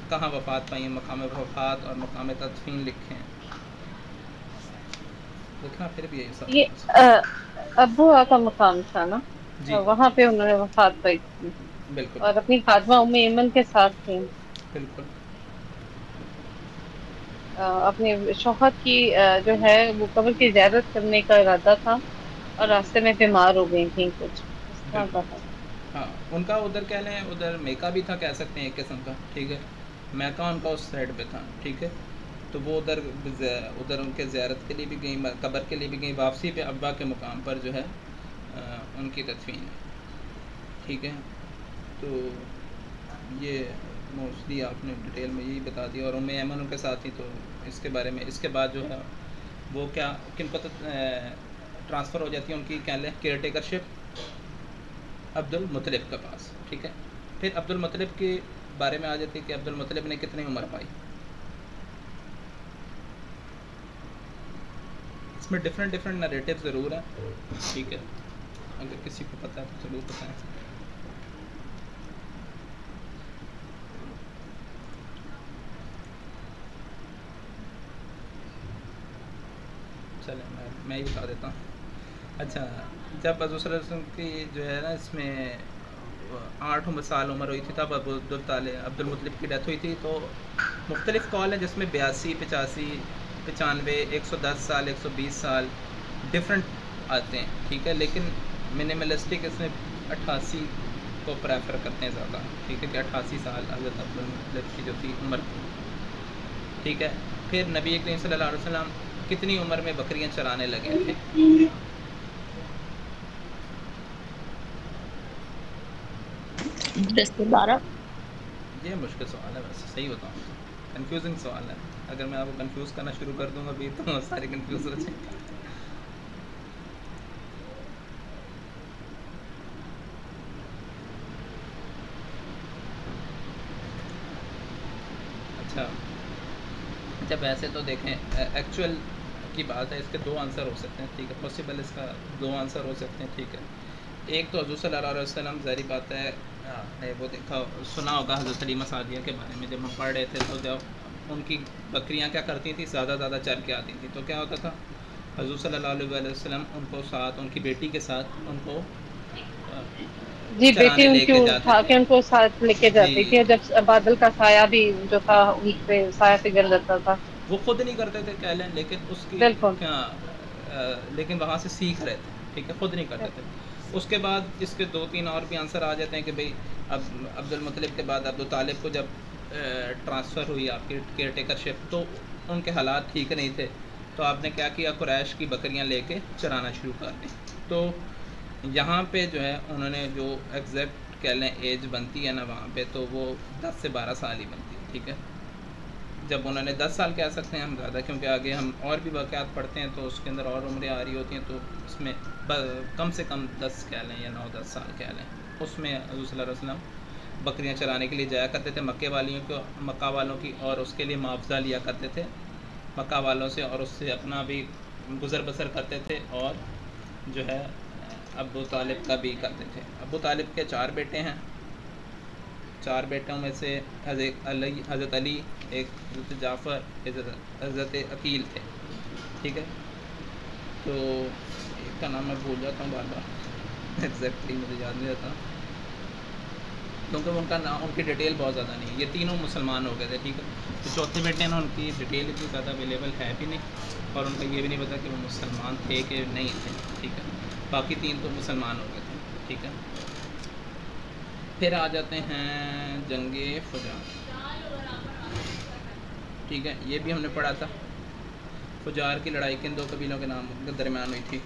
کہاں وفات پائیں؟ مقام وفات اور مقام تدفین لکھیں. لکھنا پھر بھی یہی یہ سب ابو کا مقام تھا نا، جی وہاں پہ انہوں نے وفات پائی تھی، بالکل اور اپنی خادمہ ام ایمن کے ساتھ تھے. بالکل. اپنے شوہر کی جو ہے وہ قبر کی زیارت کرنے کا ارادہ تھا، اور راستے میں بیمار ہو گئی تھیں، کچھ اس طرح کا بالکل تھا. ہاں. ان کا ادھر کہہ لیں ادھر میکا بھی تھا کہہ سکتے ہیں ایک قسم کا، ٹھیک ہے. میکا ان کا اس سائڈ پہ تھا، ٹھیک ہے. تو وہ ادھر ان کے زیارت کے لیے بھی گئیں، قبر کے لیے بھی گئیں. واپسی پہ ابا کے مقام پر جو ہے ان کی تدفین ہے، ٹھیک ہے. تو یہ موسٹلی آپ نے ڈیٹیل میں یہی بتا دیا. اور ام ایمن ان کے ساتھ ہی، تو اس کے بارے میں اس کے بعد جو ہے وہ کیا کن کو ٹرانسفر ہو جاتی ہے ان کی کہہ لیں کیئر ٹیکر شپ عبد المطلب کے پاس، ٹھیک ہے. پھر عبد المطلب کے بارے میں آ جاتی ہے کہ عبد المطلب نے کتنی عمر پائی. اس میں ڈفرینٹ نریٹو ضرور ہیں، ٹھیک ہے. اگر کسی کو پتہ ہے تو ضرور بتائیں. چلیں میں ہی بتا دیتا ہوں. اچھا، جب حضور صلی اللہ علیہ وسلم کی جو ہے نا اس میں 8 سال عمر ہوئی تھی تب عبد المطلب کی ڈیتھ ہوئی تھی. تو مختلف قول ہیں جس میں 82 85 95 110 سال 120 سال ڈفرینٹ آتے ہیں، ٹھیک ہے. لیکن منیملسٹک اس میں 88 کو پریفر کرتے ہیں زیادہ، ٹھیک ہے، کہ 88 سال حضرت عبد المطلب کی جو تھی عمر تھی، ٹھیک ہے. پھر نبی کریم صلی اللہ علیہ وسلم کتنی عمر میں بکریاں چرانے لگے تھے؟ دس سے 12. یہ مشکل سوال ہے، ویسے صحیح بتاؤں تو کنفیوزنگ سوال ہے. اگر میں آپ کو کنفیوز کرنا شروع کر دوں گا ابھی تو سارے کنفیوز ہو جائیں گے. اچھا جب ایسے تو دیکھیں ایکچوئل کی بات ہے، اس کے دو آنسر ہو سکتے ہیں، ٹھیک ہے، پاسبل اس کا دو آنسر ہو سکتے ہیں، ٹھیک ہے. ایک تو حضور صلی اللہ علیہ وسلم ظاہری بات ہے وہ دیکھا سنا ہوگا حضرت حلیمہ سعدیہ کے بارے میں، جب ہم پڑھ رہے تھے تو جب ان کی بکریاں کیا کرتی تھیں، زیادہ زیادہ چر کے آتی تھیں، تو کیا ہوتا تھا، حضور صلی اللہ علیہ وسلم ان کو ساتھ ان کی بیٹی کے ساتھ ان کو جی بیٹی چرانے ان لے کی کے جاتے اٹھا تھے. کے ان کو ساتھ لے کے جاتی جی تھی، اور جب بادل کا سایہ بھی جو تھا ان پہ سایہ سے گر جاتا تھا. وہ خود نہیں کرتے تھے کہہ لیں، لیکن اس کی بالکل. کیا لیکن وہاں سے سیکھ رہے تھے، ٹھیک ہے، خود نہیں کرتے تھے. اس کے بعد اس کے دو تین اور بھی آنسر آ جاتے ہیں کہ بھئی اب عبد المطلب کے بعد عبدالطالب کو جب ٹرانسفر ہوئی آپ کی کیئر ٹیکر شپ، تو ان کے حالات ٹھیک نہیں تھے، تو آپ نے کیا کیا، قریش کی بکریاں لے کے چرانا شروع کر دیں. تو یہاں پہ جو ہے انہوں نے جو ایگزیکٹ کہہ لیں ایج بنتی ہے نا وہاں پہ، تو وہ 10 سے 12 سال ہی بنتی ہے، ٹھیک ہے. جب انہوں نے 10 سال کہہ سکتے ہیں ہم زیادہ، کیونکہ آگے ہم اور بھی واقعات پڑھتے ہیں تو اس کے اندر اور عمریں آ رہی ہوتی ہیں، تو اس میں کم سے کم 10 کہہ لیں یا 9-10 سال کہہ لیں، اس میں حضور صلی اللہ علیہ وسلم بکریاں چرانے کے لیے جایا کرتے تھے مکہ والوں کی، اور اس کے لیے معاوضہ لیا کرتے تھے مکہ والوں سے، اور اس سے اپنا بھی گزر بسر کرتے تھے، اور جو ہے ابو طالب کا بھی کرتے تھے. ابو طالب کے 4 بیٹے ہیں، 4 بیٹوں میں سے حضرت علی، ایک حضرت جعفر، حضرت عقیل تھے، ٹھیک ہے. تو ایک کا نام میں بھول جاتا ہوں بار بار، ایگزیکٹلی مجھے یاد نہیں رہتا، کیونکہ ان کا نام ان کی ڈیٹیل بہت زیادہ نہیں. یہ تینوں مسلمان ہو گئے تھے، ٹھیک ہے. تو چوتھے بیٹے ہیں ان کی ڈیٹیل اتنی زیادہ اویلیبل ہے بھی نہیں، اور ان کا یہ بھی نہیں پتا کہ وہ مسلمان تھے کہ نہیں تھے، ٹھیک ہے. باقی 3 تو مسلمان ہو گئے تھے، ٹھیک ہے. پھر آ جاتے ہیں جنگ فجار، ٹھیک ہے. یہ بھی ہم نے پڑھا تھا، فجار کی لڑائی کن 2 قبیلوں کے نام کے درمیان ہوئی تھی؟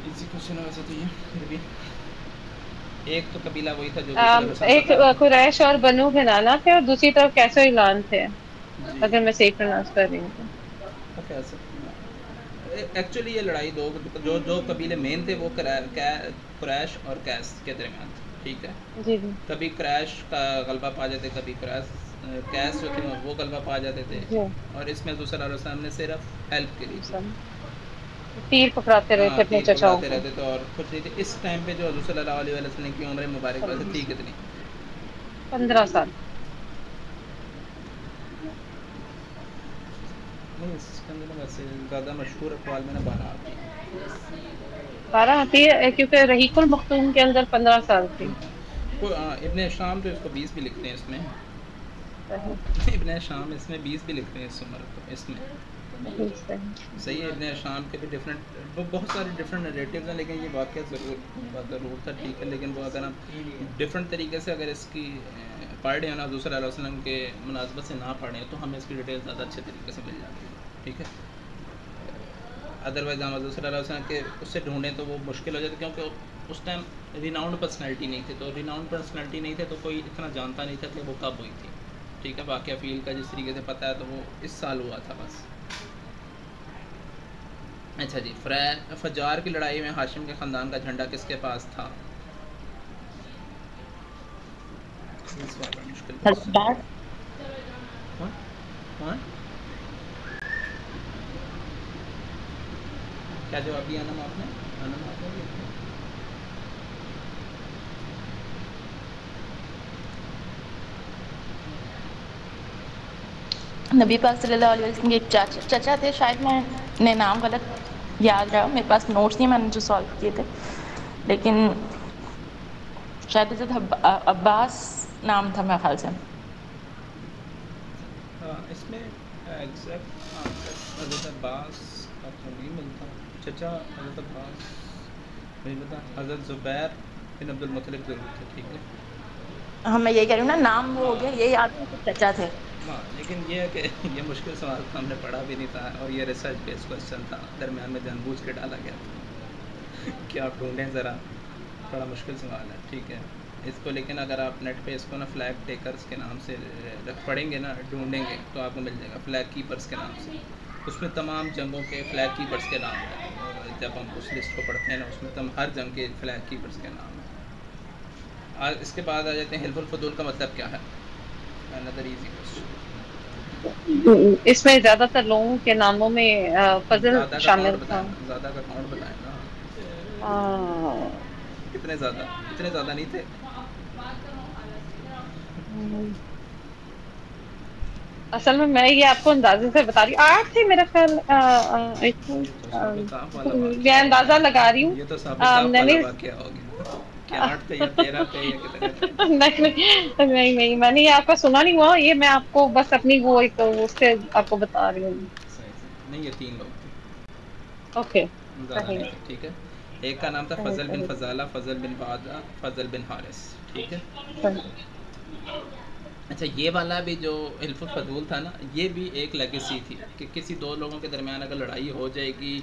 ایزی کوشچن ہے ویسے تو یہ، پھر بھی ایک تو قبیلہ وہی تھا جو دوسرے کا ایک بتا. قریش اور بنو کنانہ تھے، اور دوسری طرف کیسو اعلان تھے، جی اگر میں صحیح پروناؤنس کر رہی ہوں تو. ایکچولی یہ لڑائی جو قبیلے مین تھے وہ قریش اور کیس کے درمیان تھے، ٹھیک ہے. جی جی کبھی قریش کا غلبہ پا جاتے، کبھی کیس جو تھے وہ غلبہ پا جاتے تھے، جی. اور اس میں حضور صلی اللہ علیہ وسلم نے صرف ہیلپ کے لیے تھی. تیر پکڑاتے رہے تھے اپنے تیر چچاؤں پکڑاتے کو. رہتے تھے اور کچھ نہیں تھے. اس ٹائم پہ جو حضور صلی اللہ علیہ وسلم کی عمر مبارک ویسے تھی کتنی؟ 15 سال. نہیں اس کے اندر ویسے زیادہ مشہور اقوال میں نے 12 آتی ہے. 12 آتی ہے کیونکہ رحیق المختوم کے اندر 15 سال تھی. ابن شام تو اس کو 20 بھی لکھتے ہیں، اس میں صحیح ابن شام اس میں 20 بھی لکھتے ہیں اس عمر کو، اس میں صحیح صحیح. صحیح ہے. ابن شام کے بھی بہت سارے ڈفرینٹ نریٹیوز ہیں، لیکن یہ واقعہ ضرور تھا، ٹھیک ہے. لیکن وہ اگر ہم ڈفرینٹ طریقے سے اگر اس کی پڑھ رہے ہیں نا حضور صلی اللہ علیہ وسلم کے مناسبت سے نہ پڑھیں تو ہمیں اس کی ڈیٹیل زیادہ اچھے طریقے سے مل جاتی ہے، ٹھیک ہے. ادروائز ہم حضور صلی اللہ علیہ وسلم کے اس سے ڈھونڈیں تو وہ مشکل ہو جاتی، کیونکہ اس ٹائم ریناؤنڈ پرسنالٹی نہیں تھی، تو ریناؤنڈ پرسنالٹی نہیں تھے تو کوئی اتنا جانتا نہیں تھا کہ وہ کب ہوئی تھی، ٹھیک ہے. واقعہ فیل کا جس طریقے سے پتہ ہے تو وہ اس سال ہوا تھا بس. اچھا جی، فجار کی لڑائی میں ہاشم کے خاندان کا جھنڈا کس کے پاس تھا؟ مشکل کون کیا جواب دیا انم آپ نے؟ نبی پاک صلی اللہ علیہ وسلم کے ایک چچا تھے، شاید میں نے نام غلط یاد رہا، میرے پاس نوٹس نہیں، میں نے جو سالو کیے تھے، لیکن شاید حضرت عباس نام تھا میرے خیال سے. اس میں ایگزیکٹ آنسر حضرت عباس کا تو نہیں ملتا. چچا حضرت عباس نہیں ملتا، حضرت زبیر بن عبد المطلب ضرور تھے، ٹھیک ہے. ہاں میں یہی کہہ رہی ہوں نا، نام وہ ہو گیا، یہ یاد ہے کہ چچا تھے. ہاں لیکن یہ ہے کہ یہ مشکل سوال تھا، ہم نے پڑھا بھی نہیں تھا، اور یہ ریسرچ بیس کوشچن تھا، درمیان میں جان بوجھ کے ڈالا گیا تھا کہ آپ ڈھونڈیں ذرا، بڑا مشکل سوال ہے. ٹھیک ہے اس کو، لیکن اگر آپ نیٹ پہ اس کو نا فلیگ ٹیکرز کے نام سے پڑھیں گے نا، ڈھونڈیں گے تو آپ کو مل جائے گا، فلیگ کیپرز کے نام سے. اس میں تمام جنگوں کے فلیگ کیپرز کے نام ہیں، اور جب ہم اس لسٹ کو پڑھتے ہیں نا اس میں ہر جنگ کے فلیگ کیپرز کے نام ہیں. اس کے بعد آ جاتے ہیں حلف الفضول کا مطلب کیا ہے. another easy question. اس میں زیادہ تر لوگوں کے ناموں میں فضل زیادہ کا شامل کاؤنٹ تھا. بتائیں، زیادہ کا کاؤنٹ بتائیں نا. آ، کتنے زیادہ، اتنے زیادہ نہیں تھے. اصل میں یہ آپ کو اندازے سے بتا رہی ہوں، 8 تھے میرا خیال. یہ تو صاحب کاف والا میں واقعہ اندازہ ہو لگا رہی گیا، ہوں. یہ تو صاحب کاف میں والا نے واقعہ ہو گیا کہ 8 تھے یا 13 تھے یا کتنے تھے. نہیں میں نے یہ آپ کا سنا نہیں ہوا، یہ میں آپ کو بس اپنی وہ ایک اس سے آپ کو بتا رہی ہوں. صحیح نہیں، یہ 3 لوگ تھے، اوکے زیادہ صحیح نہیں تھے. ٹھیک ہے ایک کا نام تھا صحیح فضل بن صحیح فضالہ، فضل بن بادہ، فضل بن حارث. ٹھیک ہے صحیح. اچھا یہ والا بھی جو حلف الفضول تھا نا، یہ بھی ایک لیگیسی تھی کہ کسی دو لوگوں کے درمیان اگر لڑائی ہو جائے گی،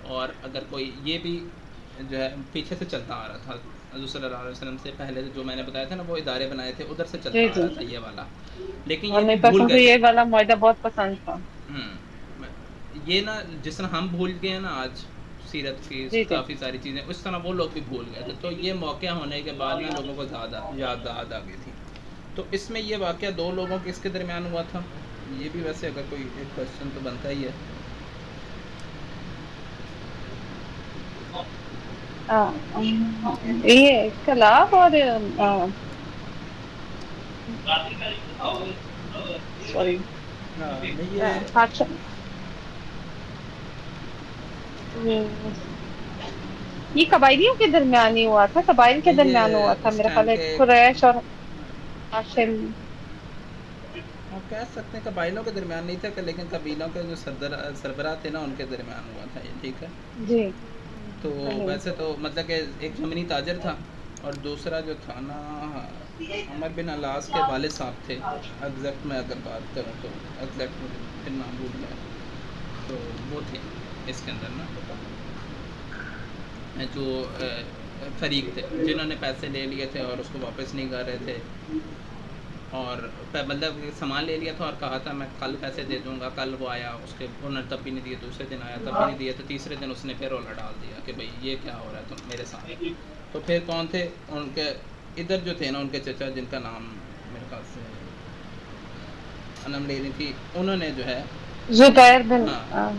اور اگر کوئی، یہ بھی جو ہے پیچھے سے چلتا آ رہا تھا حضور صلی اللہ علیہ وسلم سے پہلے، جو میں نے بتایا تھا نا وہ ادارے بنائے تھے ادھر سے چلتا جی آ جی رہا تھا یہ والا. لیکن اور یہ بھی میرے بھول پاس گئے مجھے تھے. یہ والا معاہدہ بہت پسند تھا. یہ نا جس طرح ہم بھول گئے ہیں نا آج سیرت کی جی جی کافی ساری چیزیں، اس طرح وہ لوگ بھی بھول گئے تھے. تو یہ موقع ہونے کے بعد نا لوگوں کو زیادہ یاد آ گئی تھی. تو اس میں یہ واقعہ 2 لوگوں کے اس کے درمیان ہوا تھا. یہ بھی ویسے اگر کوئی ایک کوشچن تو بنتا ہی ہے. یہ کلاب اور سوری نہیں یہ یہ قبائلیوں کے درمیان ہی ہوا تھا، قبائل کے نہیں درمیان ہوا یہ تھا اس میرا ٹائم خیال ہے، کے قریش اور ہاشم. آپ کہہ سکتے ہیں قبائلوں کے درمیان نہیں تھا، لیکن قبیلوں کے جو سربراہ تھے نا ان کے درمیان ہوا تھا یہ. ٹھیک ہے جی تو صحیح. ویسے تو مطلب کہ ایک یمنی تاجر تھا، اور دوسرا جو تھا نا عمر بن علاس کے والد صاحب تھے. ایگزیکٹ میں اگر بات کروں تو ایگزیکٹ مجھے پھر نام بھول گیا، تو وہ تھے اس کے اندر نا جو فریق تھے جنہوں نے پیسے لے لیے تھے اور اس کو واپس نہیں کر رہے تھے، اور مطلب سامان لے لیا تھا اور کہا تھا میں کل پیسے دے دوں گا. کل وہ آیا، اس کے انہوں نے تب بھی نہیں دیے، دوسرے دن آیا تب بھی نہیں دیے، تو تیسرے دن اس نے پھر رولا ڈال دیا کہ بھئی یہ کیا ہو رہا ہے تم میرے ساتھ. تو پھر کون تھے ان کے ادھر جو تھے نا ان کے چچا، جن کا نام میرے خیال سے انم لے رہی تھی، انہوں نے جو ہے زبیر بن ہاں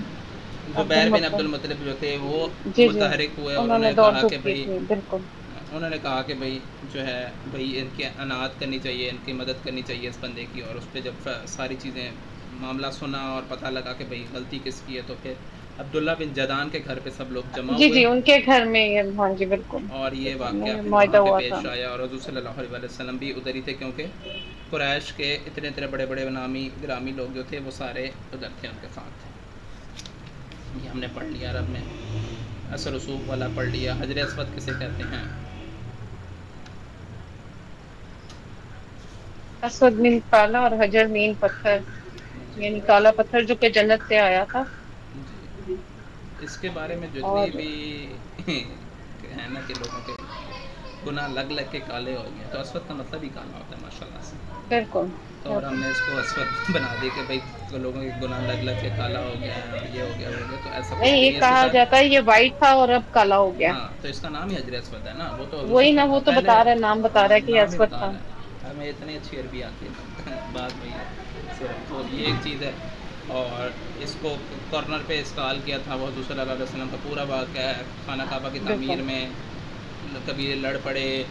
عبد زبیر بن عبد المطلب. المطلب جو تھے وہ جی جی متحرک ہوئے، اور انہوں انہوں نے نے دوڑ کہا کہ دھوپ کی بھئی، تھی. بالکل انہوں نے کہا کہ بھئی جو ہے بھئی ان کی اناعت کرنی چاہیے، ان کی مدد کرنی چاہیے اس بندے کی. اور اس پہ جب ساری چیزیں معاملہ سنا اور پتہ لگا کہ بھئی غلطی کس کی ہے، تو پھر عبداللہ بن جدان کے گھر پہ سب لوگ جمع جی ہوئے، جی ان کے گھر میں ہاں جی بالکل اور یہ واقعہ پھر معاہدہ وہاں پہ ہوا تھا. پیش آیا. اور حضور صلی اللہ علیہ وسلم بھی ادھر ہی تھے، کیونکہ قریش کے اتنے بڑے بڑے نامی گرامی لوگ جو تھے وہ سارے ادھر تھے، ان کے ساتھ تھے. یہ ہم نے پڑھ لیا عرب میں، اثر رسوخ والا پڑھ لیا. حجر اسود کسے کہتے ہیں؟ اسود مین کالا اور حجر مین پتھر، جی یعنی کالا پتھر جو کہ جنت سے آیا تھا. جی اس کے بارے میں اور جتنی بھی ہے نا کہ لوگوں کے گناہ لگ کے کالے ہو گئے، تو اسود کا مطلب ہی کالا ہوتا ہے ماشاء اللہ سے. بالکل تو اور ہم نے اس کو اسود بنا دی کہ بھئی لوگوں کے گناہ لگ کے کالا ہو گیا ہے، اور یہ ہو گیا وہ ہو گیا. تو ایسا کچھ نہیں، بھی یہ نہیں اس کے کہا جاتا ہے یہ وائٹ تھا اور اب کالا ہو گیا. ہاں تو اس کا نام ہی حجر اسود ہے نا. وہ تو وہی نا، وہ تو پہلے بتا رہا ہے، نام بتا رہا ہے کہ یہ نام ہی اسود بتا تھا. رہا ہے. ہمیں اتنی اچھی عربی آتی ہے بات وہی ہے صرف. تو یہ ایک چیز ہے. اور اس کو کارنر پہ اسٹال کیا تھا وہ حضور صلی اللہ علیہ وسلم کا پورا واقعہ ہے. خانہ کعبہ کی بالکل تعمیر میں کبھی لڑ پڑے،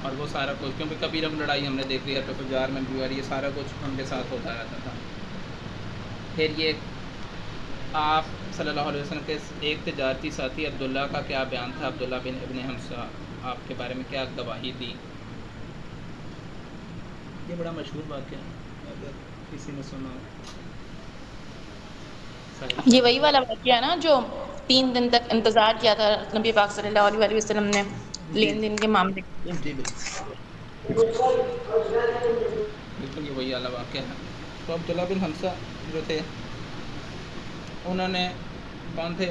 اور وہ سارا کچھ، کیونکہ کبھی رب لڑائی ہم نے دیکھ لی ہے تو فجار میں بھی، اور یہ سارا کچھ ان کے ساتھ ہوتا رہتا تھا. پھر یہ آپ صلی اللہ علیہ وسلم کے ایک تجارتی ساتھی عبداللہ کا کیا بیان تھا؟ عبداللہ بن ابن حمزہ آپ کے بارے میں کیا گواہی دی؟ یہ بڑا مشہور واقعہ ہے اگر کسی نے سنا ہو. یہ وہی والا واقعہ ہے نا جو 3 دن تک انتظار کیا تھا نبی پاک صلی اللہ علیہ وسلم نے جی لین دین کے معاملے. جی بالکل. بالکل یہ وہی اعلیٰ واقعہ ہے. تو عبداللہ بن حمزہ جو تھے انہوں نے کون تھے،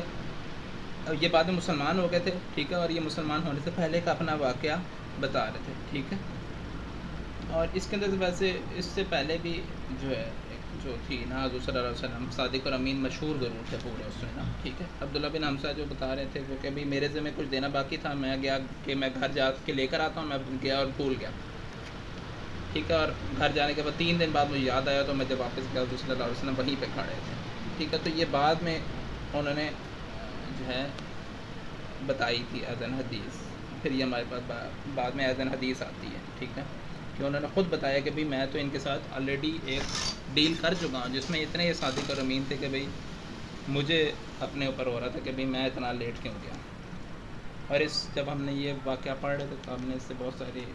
یہ بعد میں مسلمان ہو گئے تھے، ٹھیک ہے، اور یہ مسلمان ہونے سے پہلے کا اپنا واقعہ بتا رہے تھے، ٹھیک ہے. اور اس کے اندر ویسے اس سے پہلے بھی جو ہے جو تھی نا حضور صلی اللہ علیہ وسلم صادق اور امین مشہور ضرور تھے پورے اس میں نا، ٹھیک ہے. عبداللہ بن حمزہ جو بتا رہے تھے کہ بھائی میرے ذمہ کچھ دینا باقی تھا، میں گیا کہ میں گھر جا کے لے کر آتا ہوں، میں گیا اور بھول گیا، ٹھیک ہے. اور گھر جانے کے بعد 3 دن بعد مجھے یاد آیا تو میں جب واپس گیا حضور صلی اللہ علیہ وسلم وہیں پہ کھڑے تھے، ٹھیک ہے. تو یہ بعد میں انہوں نے جو ہے بتائی تھی اذن حدیث، پھر یہ ہمارے پاس بعد میں اذن حدیث آتی ہے، ٹھیک ہے، کہ انہوں نے خود بتایا کہ بھئی میں تو ان کے ساتھ آلریڈی ایک ڈیل کر چکا ہوں جس میں اتنے یہ صادق اور امین تھے کہ بھئی مجھے اپنے اوپر ہو رہا تھا کہ بھئی میں اتنا لیٹ کیوں گیا. اور جب ہم نے یہ واقعہ پڑھ رہے تھے تو ہم نے اس سے بہت ساری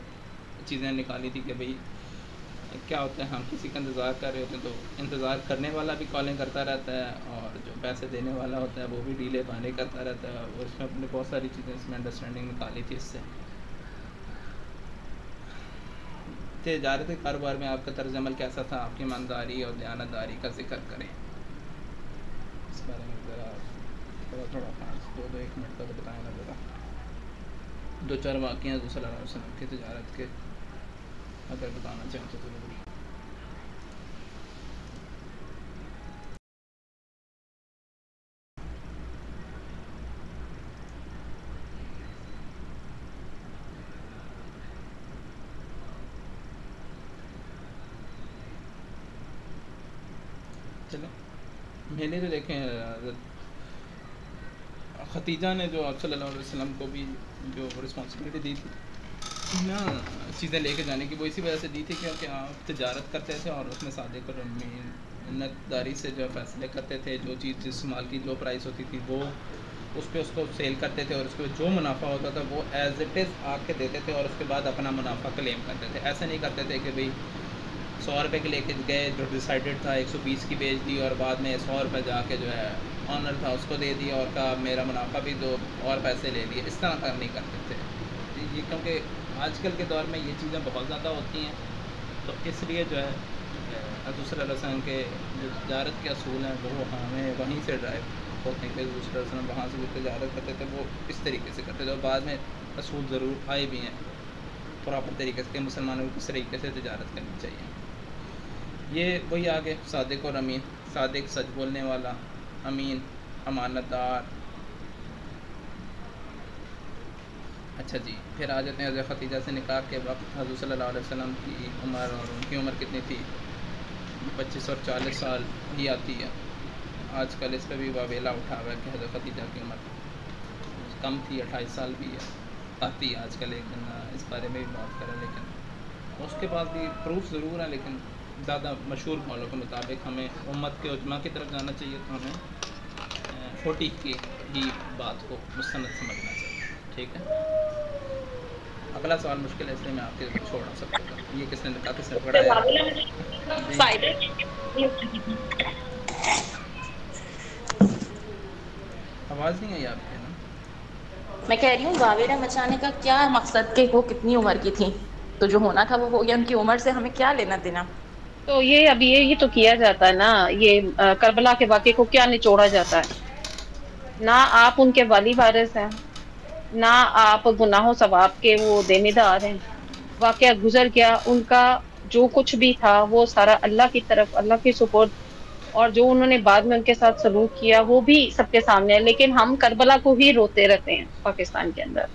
چیزیں نکالی تھی کہ بھئی کیا ہوتا ہے، ہم کسی کا انتظار کر رہے ہوتے ہیں تو انتظار کرنے والا بھی کالنگ کرتا رہتا ہے اور جو پیسے دینے والا ہوتا ہے وہ بھی ڈیلے بہانے کرتا رہتا ہے. اور اس میں اپنے بہت ساری چیزیں اس میں انڈرسٹینڈنگ نکالی تھی. اس سے تجارتی کاروبار میں آپ کا طرز عمل کیسا تھا، آپ کی ایمانداری اور دیانتداری کا ذکر کریں. اس بارے میں ذرا تھوڑا 5-2 منٹ کا بتائیں نا ذرا. 2-4 واقعہ حضور صلی اللہ علیہ وسلم کی تجارت کے اگر بتانا چاہیں تو ضرور. چلیں میں نے تو دیکھیں ختیجہ نے جو آپ صلی اللہ علیہ وسلم کو بھی جو رسپانسبلٹی دی تھی نا چیزیں لے کے جانے کی، وہ اسی وجہ سے دی تھی کیونکہ آپ تجارت کرتے تھے اور اس میں صادق اور امانتداری سے جو فیصلے کرتے تھے، جو چیز جس مال کی جو پرائس ہوتی تھی وہ اس پہ اس کو سیل کرتے تھے اور اس پہ جو منافع ہوتا تھا وہ ایز اٹ از آ کے دیتے تھے اور اس کے بعد اپنا منافع کلیم کرتے تھے. ایسے نہیں کرتے تھے کہ بھئی 100 روپے کے لے کے گئے، جو ڈیسائیڈڈ تھا 120 کی بیچ دی اور بعد میں 100 روپے جا کے جو ہے آنر تھا اس کو دے دیا اور کہا میرا منافع بھی دو اور پیسے لے لیے. اس طرح کام نہیں کرتے تھے یہ، کیونکہ آج کل کے دور میں یہ چیزیں بہت زیادہ ہوتی ہیں. تو اس لیے جو ہے حضور صلی اللہ علیہ وسلم کے جو تجارت کے اصول ہیں وہ ہمیں وہیں سے ڈرائیو ہوتے ہیں کہ حضور صلی اللہ علیہ وسلم وہاں سے جو تجارت کرتے تھے وہ اس طریقے سے کرتے تھے. اور بعد میں اصول ضرور آئے بھی ہیں پراپر طریقے سے کہ مسلمانوں کو کس طریقے سے تجارت کرنی چاہیے. یہ وہی آگے صادق اور امین، صادق سچ بولنے والا، امین امانت دار. اچھا جی، پھر آ جاتے ہیں حضرت ختیجہ سے نکاح کے وقت حضور صلی اللہ علیہ وسلم کی عمر اور ان کی عمر کتنی تھی؟ 25 اور 40 سال ہی آتی ہے. آج کل اس پہ بھی واویلا اٹھا ہوا ہے کہ حضرت ختیجہ کی عمر کم تھی، 28 سال بھی ہے آتی ہے آج کل. لیکن اس بارے میں بھی بات کریں، لیکن اس کے بعد بھی پروف ضرور ہیں، لیکن زیادہ مشہور قولوں کے مطابق ہمیں امت کے عجماء کی طرف جانا چاہیے تو ہمیں 40 کی ہی بات کو مستند سمجھنا چاہیے، ٹھیک ہے. اگلا سوال مشکل ہے اس لیے میں آپ کے چھوڑ سکتا ہوں. یہ کس نے کہا، کس نے پڑھایا؟ آواز نہیں آئی آپ کے نا. میں کہہ رہی ہوں واویلا مچانے کا کیا مقصد کہ وہ کتنی عمر کی تھی، تو جو ہونا تھا وہ ہو گیا، ان کی عمر سے ہمیں کیا لینا دینا. تو یہ ابھی یہ تو کیا جاتا ہے نا، یہ کربلا کے واقعے کو کیا نچوڑا جاتا ہے. نہ آپ ان کے والی وارث ہیں، نہ آپ گناہوں ثواب کے وہ دینے دار ہیں. واقعہ گزر گیا، ان کا جو کچھ بھی تھا وہ سارا اللہ کی طرف، اللہ کے سپرد. اور جو انہوں نے بعد میں ان کے ساتھ سلوک کیا وہ بھی سب کے سامنے ہے. لیکن ہم کربلا کو ہی روتے رہتے ہیں پاکستان کے اندر،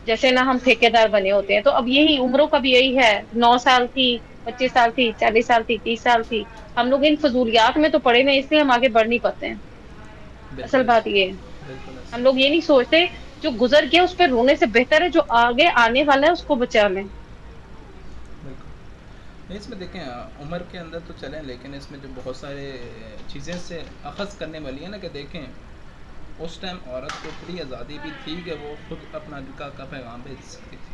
جیسے نہ ہم ٹھیکیدار بنے ہوتے ہیں. تو اب یہی عمروں کا بھی یہی ہے، 9 سال تھی، 25 سال تھی، 40 سال تھی، 30 سال تھی. ہم لوگ ان فضولیات میں تو پڑے ہوئے، اس لیے ہم آگے بڑھ نہیں پاتے ہیں. اصل بالکل بات یہ ہے، بالکل ایسا. ہم لوگ یہ نہیں سوچتے جو گزر گیا اس پہ رونے سے بہتر ہے جو آگے آنے والا ہے اس کو بچا لیں. بالکل. اس میں دیکھیں عمر کے اندر تو چلیں، لیکن اس میں جو بہت سارے چیزیں سے اخذ کرنے والی ہیں نا، کہ دیکھیں اس ٹائم عورت کو اتنی آزادی بھی تھی کہ وہ خود اپنا نکاح کا پیغام بھیج سکتی تھی.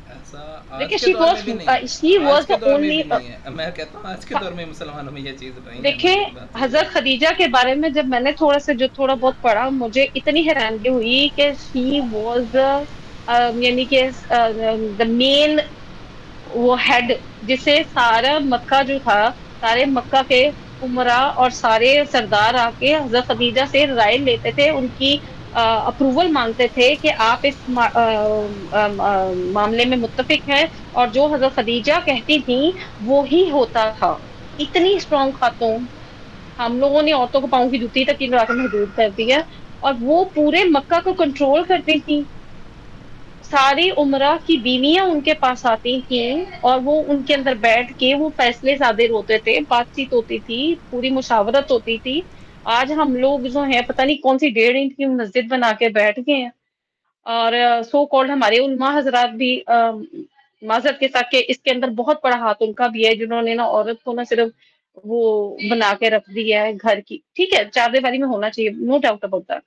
ایسا آج کے دور میں بھی نہیں ہے، آج کے دور میں بھی نہیں ہے. میں کہتا ہوں آج کے دور میں مسلمانوں میں یہ چیز نہیں ہے. دیکھیں حضرت خدیجہ کے بارے میں جب میں نے تھوڑا بہت پڑھا، مجھے اتنی حیرانگی ہوئی کہ she was یعنی کہ دا مین وہ ہیڈ، جس سے سارا مکہ جو تھا، سارے مکہ کے عمرا اور سارے سردار آ کے حضرت خدیجہ سے رائے لیتے تھے، ان کی اپروول مانگتے تھے کہ آپ اس معاملے میں متفق ہیں، اور جو حضرت خدیجہ کہتی تھیں وہی ہوتا تھا. اتنی اسٹرانگ خاتون. ہم لوگوں نے عورتوں کو پاؤں کی جوتی تک کی لگا کے محدود کر دی ہے، اور وہ پورے مکہ کو کنٹرول کرتی تھی. ساری عمرہ کی بیویاں ان کے پاس آتی تھیں، اور وہ ان کے اندر بیٹھ کے وہ فیصلے صادر ہوتے تھے، بات چیت ہوتی تھی، پوری مشاورت ہوتی تھی. آج ہم لوگ جو ہیں پتہ نہیں کون سی 1.5 انچ کی مسجد بنا کے بیٹھ گئے ہیں، اور سو کالڈ ہمارے علماء حضرات بھی معذرت کے ساتھ کہ اس کے اندر بہت بڑا ہاتھ ان کا بھی ہے، جنہوں نے نا عورت کو نہ صرف وہ بنا کے رکھ دیا ہے گھر کی. ٹھیک ہے، چار دیواری میں ہونا چاہیے، نو ڈاؤٹ اباؤٹ دیٹ.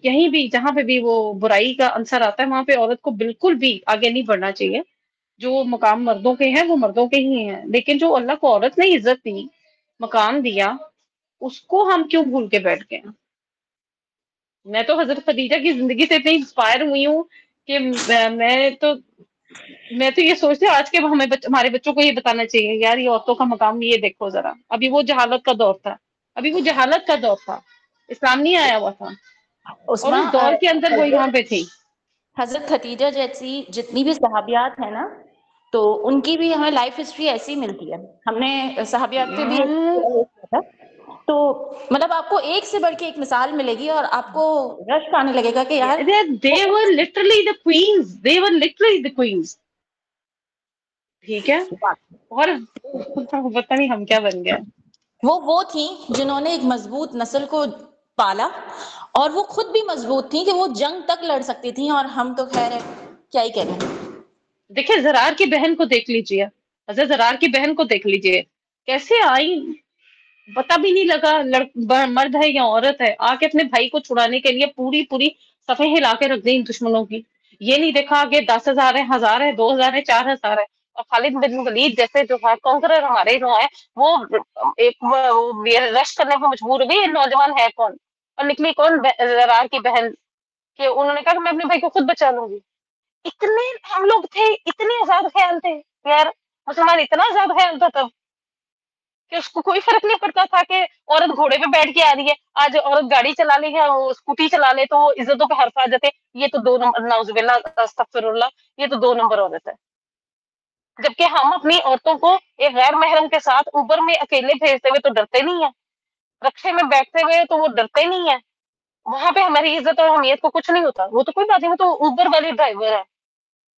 کہیں بھی جہاں پہ بھی وہ برائی کا عنصر آتا ہے وہاں پہ عورت کو بالکل بھی آگے نہیں بڑھنا چاہیے. جو مقام مردوں کے ہیں وہ مردوں کے ہی ہیں، لیکن جو اللہ کو عورت نے عزت دی، مقام دیا، اس کو ہم کیوں بھول کے بیٹھ گئے ہیں؟ میں تو حضرت خدیجہ کی زندگی سے اتنی انسپائر ہوئی ہوں کہ میں تو یہ سوچتی ہوں آج کے ہمارے بچوں کو یہ بتانا چاہیے، یار یہ عورتوں کا مقام یہ دیکھو ذرا. ابھی وہ جہالت کا دور تھا، اسلام نہیں آیا ہوا تھا، اور عثما، اس دور کے اندر وہ یہاں پہ تھی. حضرت خدیجہ جیسی جتنی بھی صحابیات ہیں نا، تو ان کی بھی ہمیں لائف ہسٹری ایسی ملتی ہے. ہم نے صحابیات پہ بھی ایک تھا، تو مطلب آپ کو ایک سے بڑھ کے ایک مثال ملے گی، اور آپ کو رشک آنے لگے گا کہ یار They were literally the queens. They were literally the queens. ٹھیک ہے، اور پتہ نہیں ہم کیا بن گئے. وہ تھیں جنہوں نے ایک مضبوط نسل کو پالا، اور وہ خود بھی مضبوط تھیں کہ وہ جنگ تک لڑ سکتی تھیں، اور ہم تو خیر ہے کیا ہی کہہ رہے ہیں. دیکھیں زرار کی بہن کو دیکھ لیجئے، حضرت زرار کی بہن کو دیکھ لیجئے، کیسے آئی، پتہ بھی نہیں لگا مرد ہے یا عورت ہے، آ کے اپنے بھائی کو چھڑانے کے لیے پوری صفیں ہلا کے رکھ دی ان دشمنوں کی. یہ نہیں دیکھا کہ 10,000 ہے، 1,000 ہے، 2,000 ہے، 4,000 ہے. اور خالد بن ولید جیسے جو ہے کانکرر ہمارے جو ہیں، وہ ایک رشک کرنے پہ مجبور ہو گئی، یہ نوجوان ہے کون، اور نکلی کون، زرار کی بہن، کہ انہوں نے کہا کہ میں اپنے بھائی کو خود بچا لوں گی. اتنے ہم لوگ تھے، اتنے آزاد خیال تھے یار، مسلمان اتنا آزاد خیال تھا تب کہ اس کو کوئی فرق نہیں پڑتا تھا کہ عورت گھوڑے پہ بیٹھ کے آ رہی ہے. آج عورت گاڑی چلا لی ہے، وہ اسکوٹی چلا لے تو وہ عزتوں پہ حرف آ جاتے، یہ تو 2 نمبر، نعوذ باللہ استغفر اللہ، یہ تو 2 نمبر عورت ہے. جبکہ ہم اپنی عورتوں کو ایک غیر محرم کے ساتھ اوبر میں اکیلے بھیجتے ہوئے تو ڈرتے نہیں ہیں، رکشے میں بیٹھتے ہوئے تو وہ ڈرتے نہیں ہیں. وہاں پہ ہماری عزت اور اہمیت کو کچھ نہیں ہوتا، وہ تو کوئی بات نہیں، وہ تو اوبر والے ڈرائیور ہے.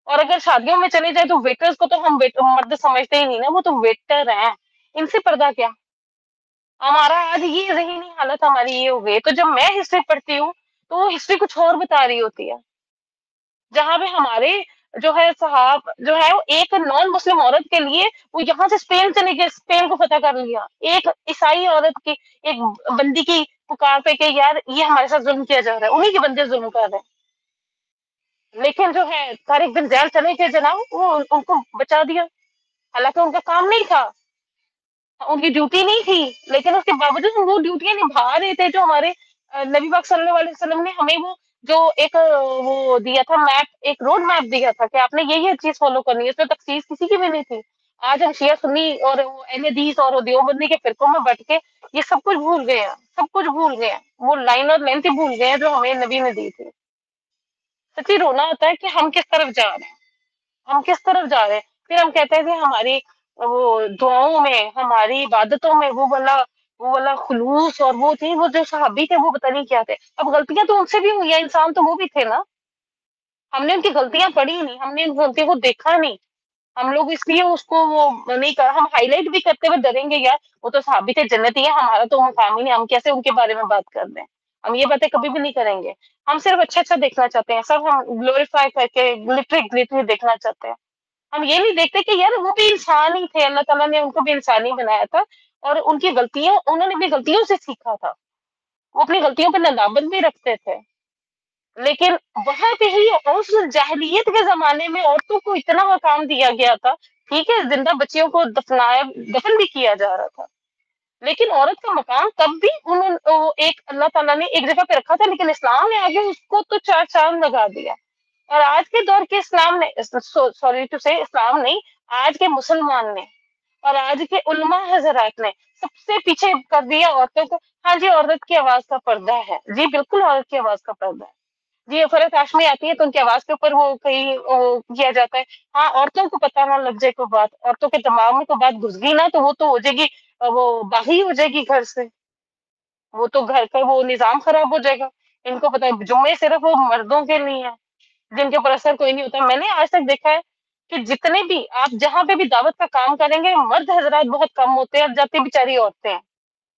اور اگر شادیوں میں چلے جائے تو ویٹرز کو تو ہم مرد سمجھتے ہی نہیں نا، وہ تو ویٹر ہیں، ان سے پردہ کیا. ہمارا آج یہ ذہنی حالت ہماری یہ ہو گئی. تو جب میں ہسٹری پڑھتی ہوں تو وہ ہسٹری کچھ اور بتا رہی ہوتی ہے، جہاں پہ ہمارے جو ہے صحاب جو ہے وہ ایک نان مسلم عورت کے لیے وہ یہاں سے اسپین چلے گئے، اسپین کو فتح کر لیا. ایک عیسائی عورت کی، ایک بندی کی پکار پہ کہ یار یہ ہمارے ساتھ ظلم کیا جا رہا ہے، انہیں کے بندے ظلم کر رہے ہیں. لیکن جو ہے طارق بن زیاد چلے گئے جناب، وہ ان کو بچا دیا، حالانکہ ان کا کام نہیں تھا، ان کی ڈیوٹی نہیں تھی، لیکن اس کے باوجود وہ ڈیوٹیاں نبھا رہے تھے. جو ہمارے نبی پاک صلی اللہ علیہ وسلم نے ہمیں وہ جو ایک وہ دیا تھا میپ، ایک روڈ میپ دیا تھا کہ آپ نے یہ چیز فالو کرنی ہے، اس میں تخصیص کسی کی بھی نہیں تھی. آج ہم شیعہ سنی اور اہل حدیث اور دیوبندی کے فرقوں میں بٹ کے یہ سب کچھ بھول گئے ہیں، سب کچھ بھول گئے ہیں، وہ لائن اور لینتھ ہی بھول گئے ہیں جو ہمیں نبی نے دی تھی. سچی رونا ہوتا ہے کہ ہم کس طرف جا رہے ہیں، ہم کس طرف جا رہے ہیں. پھر ہم کہتے ہیں کہ ہماری وہ دعاؤں میں، ہماری عبادتوں میں وہ والا خلوص اور وہ تھی، وہ جو صحابی تھے وہ پتہ نہیں کیا تھے. اب غلطیاں تو ان سے بھی ہوئی ہیں، انسان تو وہ بھی تھے نا. ہم نے ان کی غلطیاں پڑھی نہیں، ہم نے ان غلطیوں کو دیکھا نہیں. ہم لوگ اس لیے اس کو وہ نہیں کر، ہم ہائی لائٹ بھی کرتے ہوئے ڈریں گے یار وہ تو صحابی تھے، جنتی ہے، ہمارا تو مقام ہی نہیں، ہم کیسے ان کے بارے میں بات کر دیں. ہم یہ باتیں کبھی بھی نہیں کریں گے. ہم صرف اچھا دیکھنا چاہتے ہیں، سب ہم گلوریفائی کر کے گلٹری دیکھنا چاہتے ہیں. ہم یہ نہیں دیکھتے کہ یار وہ بھی انسان ہی تھے، اللہ تعالیٰ نے ان کو بھی انسان ہی بنایا تھا، اور ان کی غلطیاں، انہوں نے اپنی غلطیوں سے سیکھا تھا، وہ اپنی غلطیوں پہ ندامت بھی رکھتے تھے. لیکن وہاں پہ ہی اس جاہلیت کے زمانے میں عورتوں کو اتنا مقام دیا گیا تھا. ٹھیک ہے، زندہ بچیوں کو دفن بھی کیا جا رہا تھا، لیکن عورت کا مقام تب بھی ایک اللہ تعالیٰ نے ایک جگہ پہ رکھا تھا، لیکن اسلام نے آگے اس کو تو 4 چاند لگا دیا. اور آج کے دور کے اسلام نے، سوری ٹو سے اسلام نہیں، آج کے مسلمان نے اور آج کے علماء حضرات نے سب سے پیچھے کر دیا عورتوں کو. ہاں جی عورت کی آواز کا پردہ ہے، جی بالکل عورت کی آواز کا پردہ ہے. جی فرت ہاشمی آتی ہے تو ان کی آواز کے اوپر وہ کہیں کیا جاتا ہے. ہاں عورتوں کو پتہ نہ لگ جائے کوئی بات، عورتوں کے دماغ میں کوئی بات گھس گئی نا تو وہ تو ہو جائے گی، وہ باغی ہو جائے گی گھر سے، وہ تو گھر کا وہ نظام خراب ہو جائے گا. ان کو پتہ ہے جمعے صرف وہ مردوں کے لیے ہیں جن کے اوپر اثر کوئی نہیں ہوتا. میں نے آج تک دیکھا ہے کہ جتنے بھی آپ جہاں پہ بھی دعوت کا کام کریں گے مرد حضرات بہت کم ہوتے ہیں اور جاتی بیچاری عورتیں ہیں.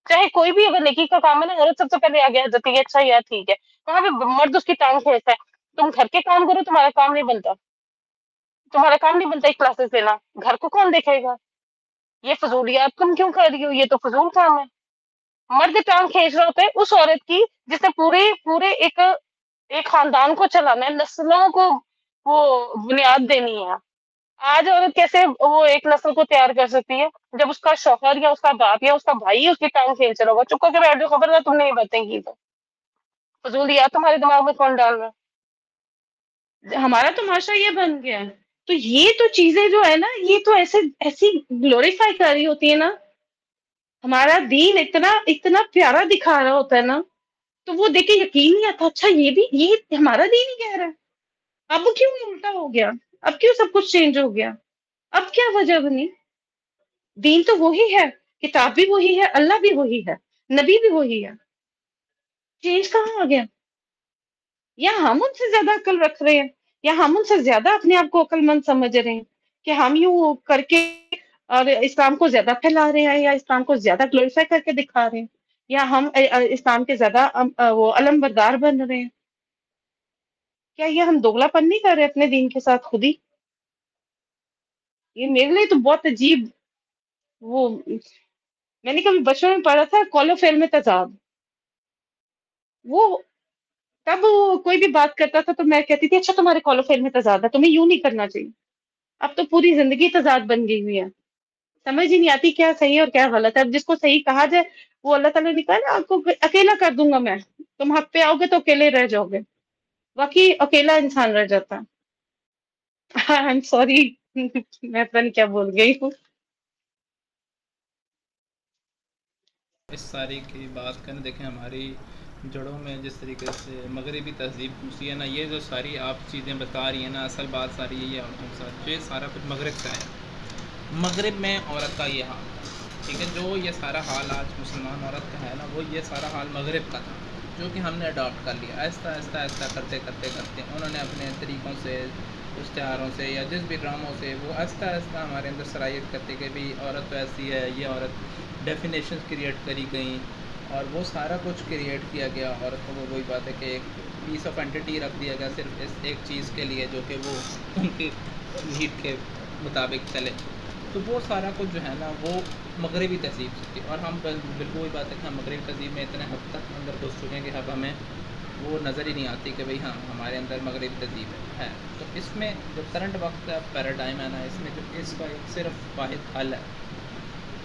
چاہے کوئی بھی اگر نیکی کا کام ہے نا، عورت سب سے پہلے آگے آ جاتی ہے، اچھا یار ٹھیک ہے. وہاں پہ مرد اس کی ٹانگ کھینچتا ہے. تم گھر کے کام کرو، تمہارا کام نہیں بنتا، تمہارا کام نہیں بنتا ایک کلاسز لینا، گھر کو کون دیکھے گا؟ یہ فضولیات تم کیوں کر رہی ہو؟ یہ تو فضول کام ہے. مرد ٹانگ کھینچ رہا ہوتا ہے اس عورت کی جس نے پورے پورے ایک خاندان کو چلانا ہے، نسلوں کو وہ بنیاد دینی ہے. آج عورت کیسے وہ ایک نسل کو تیار کر سکتی ہے جب اس کا شوہر یا اس کا باپ یا اس کا بھائی اس کی ٹانگ کھینچ رہا ہوگا؟ چپ کر کے بیٹھ جاؤ، خبردار تم نے یہ باتیں کی تو فضولیات تمہارے دماغ میں کون ڈال رہا ہے؟ ہمارا تو معاشرہ یہ بن گیا ہے. تو یہ تو چیزیں جو ہے نا، یہ تو ایسی گلوریفائی کر رہی ہوتی ہے نا. ہمارا دین اتنا اتنا پیارا دکھا رہا ہوتا ہے نا، تو وہ دیکھ کے یقین نہیں آتا، اچھا یہ ہمارا دین ہی کہہ رہا ہے. اب کیوں الٹا ہو گیا؟ اب کیوں سب کچھ چینج ہو گیا؟ اب کیا وجہ بنی؟ دین تو وہی ہے، کتاب بھی وہی ہے، اللہ بھی وہی ہے، نبی بھی وہی ہے. چینج کہاں آ گیا؟ یا ہم ان سے زیادہ عقل رکھ رہے ہیں، یا ہم ان سے زیادہ اپنے آپ کو عقل مند سمجھ رہے ہیں کہ ہم یوں کر کے اور اسلام کو زیادہ پھیلا رہے ہیں، یا اسلام کو زیادہ گلوریفائی کر کے دکھا رہے ہیں، یا ہم اسلام کے زیادہ وہ علم بردار بن رہے ہیں. کیا یہ ہم دوگلا پن نہیں کر رہے اپنے دین کے ساتھ خود ہی؟ یہ میرے لیے تو بہت عجیب. وہ میں نے کبھی بچپن میں پڑھا تھا قول و فعل میں تضاد. وہ تب وہ کوئی بھی بات کرتا تھا تو میں کہتی تھی اچھا تمہارے قول و فعل میں تضاد ہے، تمہیں یوں نہیں کرنا چاہیے. اب تو پوری زندگی تضاد بن گئی ہوئی ہے، سمجھ ہی نہیں آتی کیا صحیح ہے اور کیا غلط ہے. اب جس کو صحیح کہا جائے وہ اللہ تعالیٰ نے کہا نا آپ کو اکیلا کر دوں گا میں، تم حق پہ آؤ گے تو اکیلے رہ جاؤ گے. واقعی اکیلا انسان رہ جاتا. آئی ایم سوری میں پتہ نہیں کیا بول گئی ہوں. اس ساری کی بات کریں، دیکھیں ہماری جڑوں میں جس طریقے سے مغربی تہذیب گھسی ہے نا، یہ جو ساری آپ چیزیں بتا رہی ہیں نا، اصل بات ساری یہی ہے عورتوں کے ساتھ، یہ سارا کچھ مغرب سے ہے. مغرب میں عورت کا یہ حال ہے، ٹھیک ہے. جو یہ سارا حال آج مسلمان عورت کا ہے نا، وہ یہ سارا حال مغرب کا تھا، جو کہ ہم نے اڈاپٹ کر لیا. آہستہ آہستہ آہستہ کرتے کرتے کرتے انہوں نے اپنے طریقوں سے، اشتہاروں سے یا جس بھی ڈراموں سے، وہ آہستہ آہستہ ہمارے اندر سرایت کرتے کہ بھی عورت تو ایسی ہے، یہ عورت ڈیفینیشنز کریٹ کری گئیں اور وہ سارا کچھ کریٹ کیا گیا. عورت کو وہی بات ہے کہ ایک پیس آف اینٹی رکھ دیا گیا صرف اس ایک چیز کے لیے جو کہ وہ ان کی نیڈ کے مطابق چلے. تو وہ سارا کچھ جو ہے نا وہ مغربی تہذیب سے تھی، اور ہم بالکل وہی بات ہے کہ ہم مغربی تہذیب میں اتنے حد تک اندر گھس چکے ہیں کہ اب ہمیں وہ نظر ہی نہیں آتی کہ بھئی ہاں ہمارے اندر مغربی تہذیب ہے. تو اس میں جو کرنٹ وقت کا پیراڈائم ہے نا، اس میں جو اس کا ایک صرف واحد حل ہے،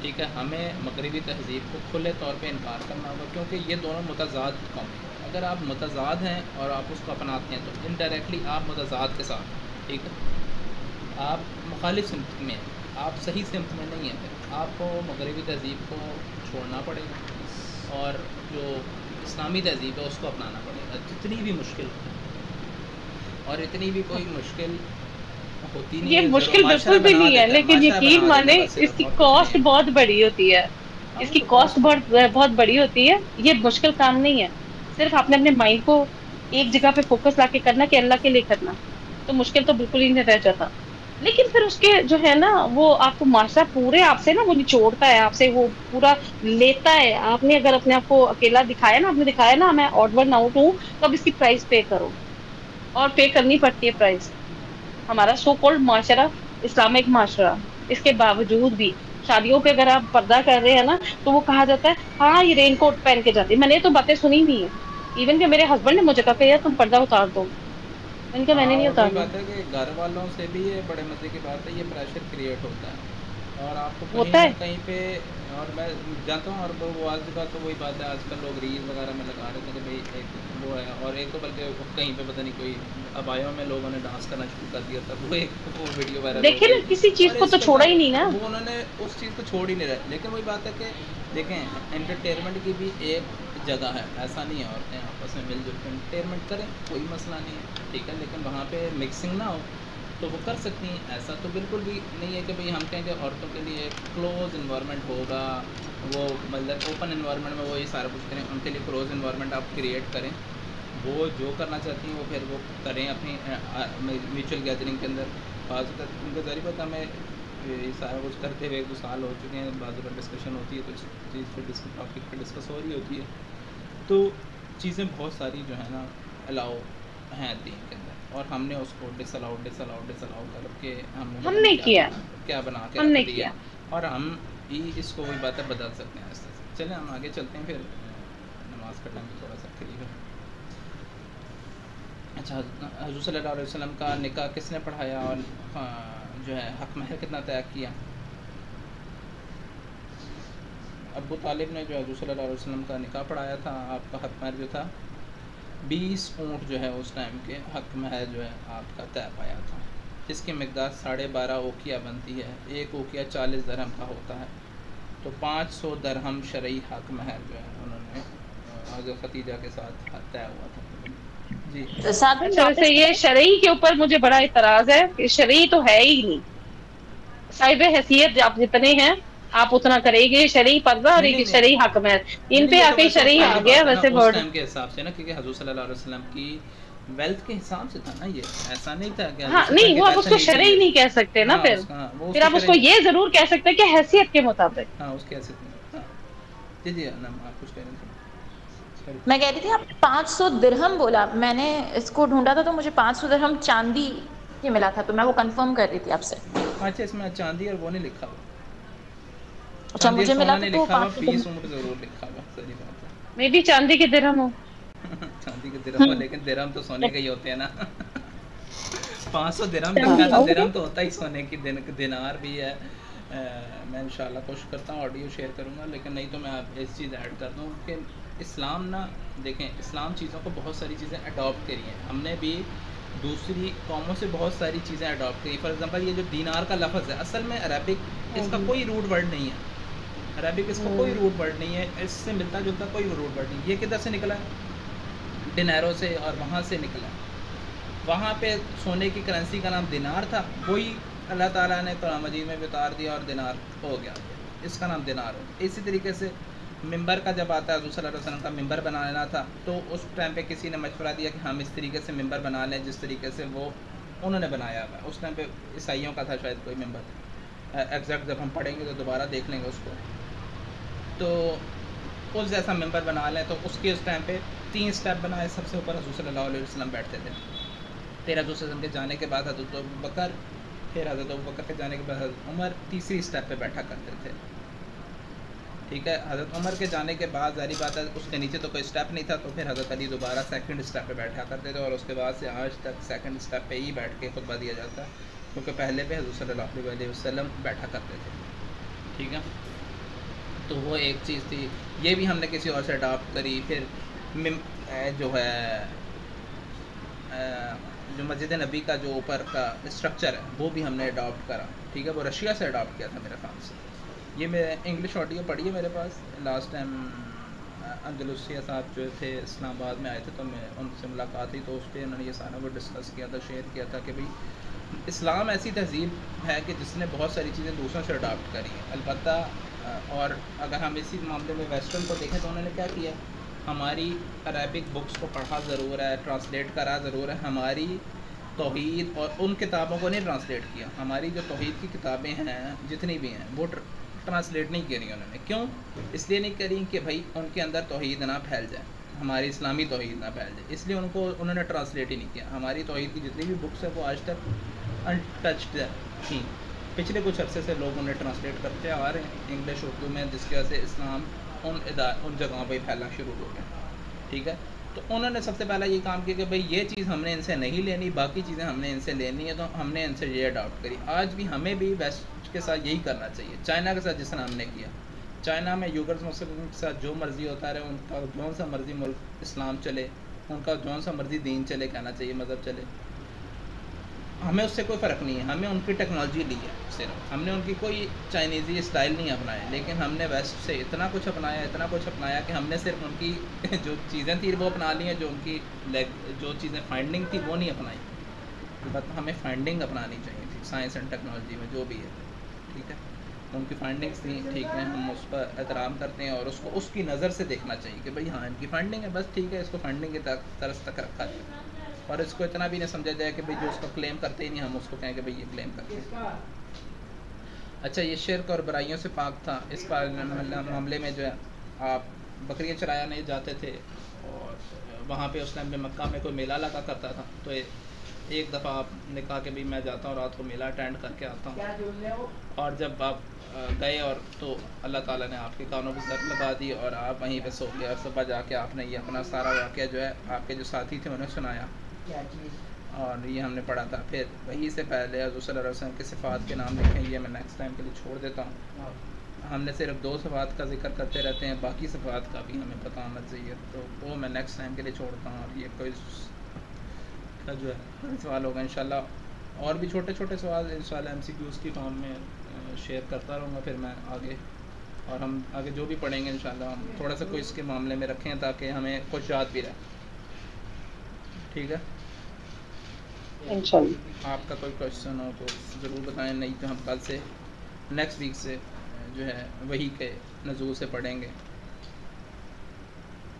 ٹھیک ہے. ہمیں مغربی تہذیب کو کھلے طور پہ انکار کرنا ہوگا، کیونکہ یہ دونوں متضاد قوم ہیں. اگر آپ متضاد ہیں اور آپ اس کو اپناتے ہیں تو انڈائریکٹلی آپ متضاد کے ساتھ ہیں، ٹھیک ہے. آپ مخالف سمت میں ہیں، آپ صحیح سمت میں نہیں ہیں. پھر آپ کو مغربی تہذیب کو چھوڑنا پڑے گا اور جو اسلامی تہذیب ہے اس کو اپنانا پڑے گا، جتنی بھی مشکل ہو. اور اتنی بھی کوئی مشکل ہوتی نہیں یہ ہے. مشکل بالکل بھی نہیں ہے، لیکن یقین مانے اس کی کاسٹ بہت بڑی ہوتی ہے. اس کی کاسٹ بہت بڑی ہوتی ہے. یہ مشکل کام نہیں ہے. صرف آپ نے اپنے مائنڈ کو ایک جگہ پہ فوکس لا کے کرنا کہ اللہ کے لیے کرنا، تو مشکل تو بالکل ہی نہیں رہ جاتا. لیکن پھر اس کے جو ہے نا وہ آپ کو معاشرہ پورے آپ سے نا وہ نچوڑتا ہے، آپ سے وہ پورا لیتا ہے. آپ نے اگر اپنے آپ کو اکیلا دکھایا نا، آپ نے دکھایا نا میں آڈ ون آؤٹ ہوں، تو اب اس کی پرائز پے کرو، اور پے کرنی پڑتی ہے پرائز. ہمارا سو کولڈ معاشرہ اسلامک معاشرہ، اس کے باوجود بھی شادیوں پہ اگر آپ پردہ کر رہے ہیں نا تو وہ کہا جاتا ہے ہاں یہ رین کوٹ پہن کے جاتی ہے. میں نے تو باتیں سنی ہوئی ہیں، ایون کہ میرے ہسبینڈ نے مجھے کہا کہ یار تم پردہ اتار دو. میں نے کہا میں نے نہیں اور وہی اتارنا. بات ہے کہ گھر والوں سے بھی یہ بڑے مزے کی بات ہے، یہ پریشر کریٹ ہوتا ہے. اور آپ کو کہیں ہوتا نہ ہے. کہیں پہ، اور میں جانتا ہوں، اور وہ آج کا تو وہی بات ہے، آج کل لوگ ریل وغیرہ میں لگا رہے تھے کہ بھائی ایک وہ ہے، اور ایک تو بلکہ کہیں پہ پتہ نہیں کوئی ابایوں میں لوگوں نے ڈانس کرنا شروع کر دیا تھا، وہ ایک وہ ویڈیو وائرل ہو دیکھیں نا گئی، کسی چیز اور کو اس تو کے چھوڑا ہی نہیں نا. ساتھ وہ انہوں نے اس چیز کو چھوڑ ہی نہیں رہے. لیکن وہی بات ہے کہ دیکھیں انٹرٹینمنٹ کی بھی ایک جگہ ہے، ایسا نہیں ہے عورتیں آپس میں مل جل کے انٹرٹینمنٹ کریں، کوئی مسئلہ نہیں ہے، ٹھیک ہے، لیکن وہاں پہ مکسنگ نہ ہو تو وہ کر سکتی ہیں. ایسا تو بالکل بھی نہیں ہے کہ بھئی ہم کہیں کہ عورتوں کے لیے کلوز انوائرمنٹ ہوگا، وہ مطلب اوپن انوائرمنٹ میں وہ یہ سارا کچھ کریں. ان کے لیے کلوز انوائرمنٹ آپ کریٹ کریں، وہ جو کرنا چاہتی ہیں وہ پھر وہ کریں اپنی میوچل گیدرنگ کے اندر. بعض اوقات ان کا ظاہر بات ہمیں یہ سارا کچھ کرتے ہوئے 2 سال ہو چکے ہیں، بعض اوقات ڈسکشن ہوتی ہے تو اس چیز پہ ٹاپک پہ ڈسکس ہو رہی ہوتی ہے، تو چیزیں بہت ساری جو ہے نا الاؤ ہیں دین کے اندر، اور ہم نے اس کو ڈس الاؤ کر کے ہم نے ہم پتہ نے نہیں کیا کیا بنا کے ہم رکھ نے دیا کیا. ہے. اور ہم ہی اس کو وہی باتیں بدل سکتے ہیں آہستہ سے. چلیں ہم آگے چلتے ہیں، پھر نماز کا ٹائم بھی تھوڑا سا قریب ہے. اچھا، حضور صلی اللہ علیہ وسلم کا نکاح کس نے پڑھایا، اور جو ہے حق مہر کتنا طے کیا؟ ابو طالب نے جو حضور صلی اللہ علیہ وسلم کا نکاح پڑھایا تھا. آپ کا حق مہر جو تھا 20 اونٹ جو ہے اس ٹائم کے حق مہر جو ہے آپ کا طے پایا تھا، جس کی مقدار 12.5 اوقیہ بنتی ہے. 1 اوقیہ 40 درہم کا ہوتا ہے، تو 500 درہم شرعی حق مہر جو ہے انہوں نے حضرت ختیجہ کے ساتھ طے ہوا تھا. جی ساتھ میں اچھا، ویسے واپس یہ شرعی کے اوپر مجھے بڑا اعتراض ہے کہ شرعی تو ہے ہی نہیں. صاحب حیثیت آپ جتنے ہیں آپ اتنا کرے گی. شرعی پردہ اور نہیں نہیں شرعی نہیں حق میں نہیں ان نہیں، پہ یہ آ تو کے ویسے اس شرعی ٹائم آ کی گیا بات ہے نا، ویسے اس ورڈ. ٹائم کے حساب سے نا، کیونکہ حضور صلی اللہ علیہ وسلم کی ویلتھ کے حساب سے تھا نا، یہ ایسا نہیں تھا کہ حضور ہاں صلی اللہ علیہ وسلم نہیں، کی وہ آپ ویلتھ اس کو نہیں تھی. شرعی نہیں کہہ سکتے نا ہاں پھر. اس کا وہ اس پھر کی آپ اس شرعی، کو یہ ضرور کہہ سکتے ہیں کہ حیثیت کے مطابق. ہاں اس کی حیثیت نہیں. ہاں جی جی آپ کچھ کہہ رہے تھے. میں کہہ رہی تھی آپ 500 درہم بولا، میں نے اس کو ڈھونڈا تھا تو مجھے 500 درہم چاندی کی ملا تھا، تو میں وہ کنفرم کر رہی تھی آپ سے. اچھا، اس میں چاندی اور وہ نہیں لکھا ہوا، اچھا چاندی اور مجھے ملا سونا تھا نہیں تو لکھا ہوا، 500 20 درہم. اونٹ ضرور لکھا ہوا. صحیح بات ہے. میں بھی چاندی کے درہم ہوں. چاندی کے درہم ہو، لیکن درہم تو سونے کے ہی ہوتے ہیں نا. 500 درہم لکھا چاندی تھا، ہوگی. درہم تو ہوتا ہی سونے کی. دینار بھی ہے. میں انشاءاللہ کوشش کرتا ہوں آڈیو شیئر کروں گا، لیکن نہیں تو میں اس چیز ایڈ کر دوں کہ اسلام نا، دیکھیں اسلام چیزوں کو بہت ساری چیزیں اڈاپٹ کری ہیں. ہم نے بھی دوسری قوموں سے بہت ساری چیزیں اڈاپٹ کری. فار ایگزامپل یہ جو دینار کا لفظ ہے، اصل میں عربک اس کا کوئی روٹ ورڈ نہیں ہے. عربک اس کا کوئی روٹ ورڈ نہیں ہے، اس سے ملتا جلتا کوئی روٹ ورڈ نہیں. یہ کدھر سے نکلا ہے؟ ڈینیرو سے، اور وہاں سے نکلا ہے. وہاں پہ سونے کی کرنسی کا نام دینار تھا، وہی اللہ تعالیٰ نے قرآن مجید میں بھی اتار دیا اور دینار ہو گیا، اس کا نام دینار ہو. اسی طریقے سے ممبر کا جب آتا ہے، حضور صلی اللہ علیہ وسلم کا ممبر بنانا تھا، تو اس ٹائم پہ کسی نے مشورہ دیا کہ ہم اس طریقے سے ممبر بنا لیں جس طریقے سے وہ انہوں نے بنایا ہوا ہے. اس ٹائم پہ عیسائیوں کا تھا شاید کوئی ممبر، ایگزیکٹ جب ہم پڑھیں گے تو دوبارہ دیکھ لیں گے اس کو. تو اس جیسا ممبر بنا لیں. تو اس کے اس ٹائم پہ 3 سٹیپ بنائے. سب سے اوپر حضور صلی اللہ علیہ وسلم بیٹھتے تھے. پھر حضور صلی اللہ علیہ وسلم کے جانے کے بعد حضرت ابوبکر، پھر حضرت ابوبکر کے جانے کے بعد حضرت عمر تیسری سٹیپ پہ بیٹھا کرتے تھے. ٹھیک ہے، حضرت عمر کے جانے کے بعد ظاہری بات ہے اس کے نیچے تو کوئی سٹیپ نہیں تھا، تو پھر حضرت علی دوبارہ سیکنڈ سٹیپ پہ بیٹھا کرتے تھے. اور اس کے بعد سے آج تک سیکنڈ سٹیپ پہ ہی بیٹھ کے خطبہ دیا جاتا ہے، کیونکہ پہلے پہ حضور صلی اللہ علیہ وسلم بیٹھا کرتے تھے. ٹھیک ہے، تو وہ ایک چیز تھی. یہ بھی ہم نے کسی اور سے اڈاپٹ کری. پھر جو ہے جو مسجد نبی کا جو اوپر کا اسٹرکچر ہے وہ بھی ہم نے اڈاپٹ کرا. ٹھیک ہے، وہ رشیا سے اڈاپٹ کیا تھا میرے خیال سے. یہ میں انگلش آڈیو پڑھی ہے میرے پاس. لاسٹ ٹائم اندلسیہ صاحب جو تھے اسلام آباد میں آئے تھے، تو میں ان سے ملاقات ہوئی، تو اس پہ انہوں نے یہ سارا وہ ڈسکس کیا تھا، شیئر کیا تھا کہ بھئی اسلام ایسی تہذیب ہے کہ جس نے بہت ساری چیزیں دوسروں سے اڈاپٹ کری ہیں. البتہ اور اگر ہم اسی معاملے میں ویسٹرن کو دیکھیں تو انہوں نے کیا کیا، ہماری عربک بکس کو پڑھا ضرور ہے، ٹرانسلیٹ کرا ضرور ہے. ہماری توحید اور ان کتابوں کو نہیں ٹرانسلیٹ کیا. ہماری جو توحید کی کتابیں ہیں جتنی بھی ہیں وہ ٹرانسلیٹ نہیں کری انہوں نے. کیوں؟ اس لیے نہیں کری کہ بھائی ان کے اندر توحید نہ پھیل جائے، ہماری اسلامی توحید نہ پھیل جائے. اس لیے انہوں نے ٹرانسلیٹ ہی نہیں کیا. ہماری توحید کی جتنی بھی بکس ہیں وہ آج تک انٹچڈ تھیں. پچھلے کچھ عرصے سے لوگ انہیں ٹرانسلیٹ کرتے آ رہے ہیں انگلش اردو میں، جس کی وجہ سے اسلام ان جگہوں پہ پھیلنا شروع ہو گیا. ٹھیک ہے، تو انہوں نے سب سے پہلا یہ کام کیا کہ بھئی یہ چیز ہم نے ان سے نہیں لینی، باقی چیزیں ہم نے ان سے لینی ہے، تو ہم نے ان سے یہ اڈاپٹ کری. آج بھی ہمیں بھی ویسٹ کے ساتھ یہی کرنا چاہیے. چائنا کے ساتھ جس طرح ہم نے کیا, چائنا میں یوگرز مسلم کے ساتھ جو مرضی ہوتا رہے, ان کا جون سا مرضی ملک اسلام چلے, ان کا جون سا مرضی دین چلے, کہنا چاہیے مذہب چلے, ہمیں اس سے کوئی فرق نہیں ہے. ہمیں ان کی ٹیکنالوجی لی ہے صرف, ہم نے ان کی کوئی چائنیزی اسٹائل نہیں اپنایا, لیکن ہم نے ویسٹ سے اتنا کچھ اپنایا کہ ہم نے صرف ان کی جو چیزیں تھیں وہ اپنا لی ہیں, جو ان کی جو چیزیں فائنڈنگ تھی وہ نہیں اپنائی. البتہ ہمیں فائنڈنگ اپنانی چاہیے تھی سائنس اینڈ ٹیکنالوجی میں جو بھی ہے, ٹھیک ہے. ان کی فائنڈنگس تھیں, ٹھیک ہے, ہم اس پر احترام کرتے ہیں اور اس کو اس کی نظر سے دیکھنا چاہیے کہ بھائی ہاں ان کی فائنڈنگ ہے, بس ٹھیک ہے, اس کو فائنڈنگ کی طرف تک رکھا جائے, اور اس کو اتنا بھی نہیں سمجھا جائے کہ بھائی جو اس کو کلیم کرتے ہی نہیں ہم اس کو کہیں کہ بھائی یہ کلیم کرتے ہیں. اچھا, یہ شرک اور برائیوں سے پاک تھا. اس معاملے میں جو ہے آپ بکریاں چرایا نہیں جاتے تھے, اور وہاں پہ اس ٹائم میں مکہ میں کوئی میلہ لگا کرتا تھا, تو ایک دفعہ آپ نے کہا کہ بھائی میں جاتا ہوں رات کو میلہ اٹینڈ کر کے آتا ہوں, اور جب آپ گئے اور تو اللہ تعالیٰ نے آپ کے کانوں پہ ضرب لگا دی اور آپ وہیں پہ سو گئے, اور صبح جا کے آپ نے یہ اپنا سارا واقعہ جو ہے آپ کے جو ساتھی تھے انہیں سنایا, اور یہ ہم نے پڑھا تھا. پھر وہی سے پہلے حضور صلی اللہ علیہ وسلم کے صفات کے نام لکھیں, یہ میں نیکسٹ ٹائم کے لیے چھوڑ دیتا ہوں. ہم نے صرف 2 صفات کا ذکر کرتے رہتے ہیں, باقی صفات کا بھی ہمیں پتہ ہونا چاہیے, تو وہ میں نیکسٹ ٹائم کے لیے چھوڑتا ہوں. اور یہ کوئی کا جو ہے سوال ہوگا انشاءاللہ, اور بھی چھوٹے چھوٹے سوال انشاءاللہ MCQs کی فارم میں شیئر کرتا رہوں گا پھر میں آگے, اور ہم آگے جو بھی پڑھیں گے انشاءاللہ ہم تھوڑا سا کوئی اس کے معاملے میں رکھیں تاکہ ہمیں کچھ یاد بھی رہے, ٹھیک ہے. انشاءاللہ آپ کا کوئی کوشچن ہو تو ضرور بتائیں, نہیں تو ہم کل سے نیکسٹ ویک سے جو ہے وہی کے نزول سے پڑھیں گے.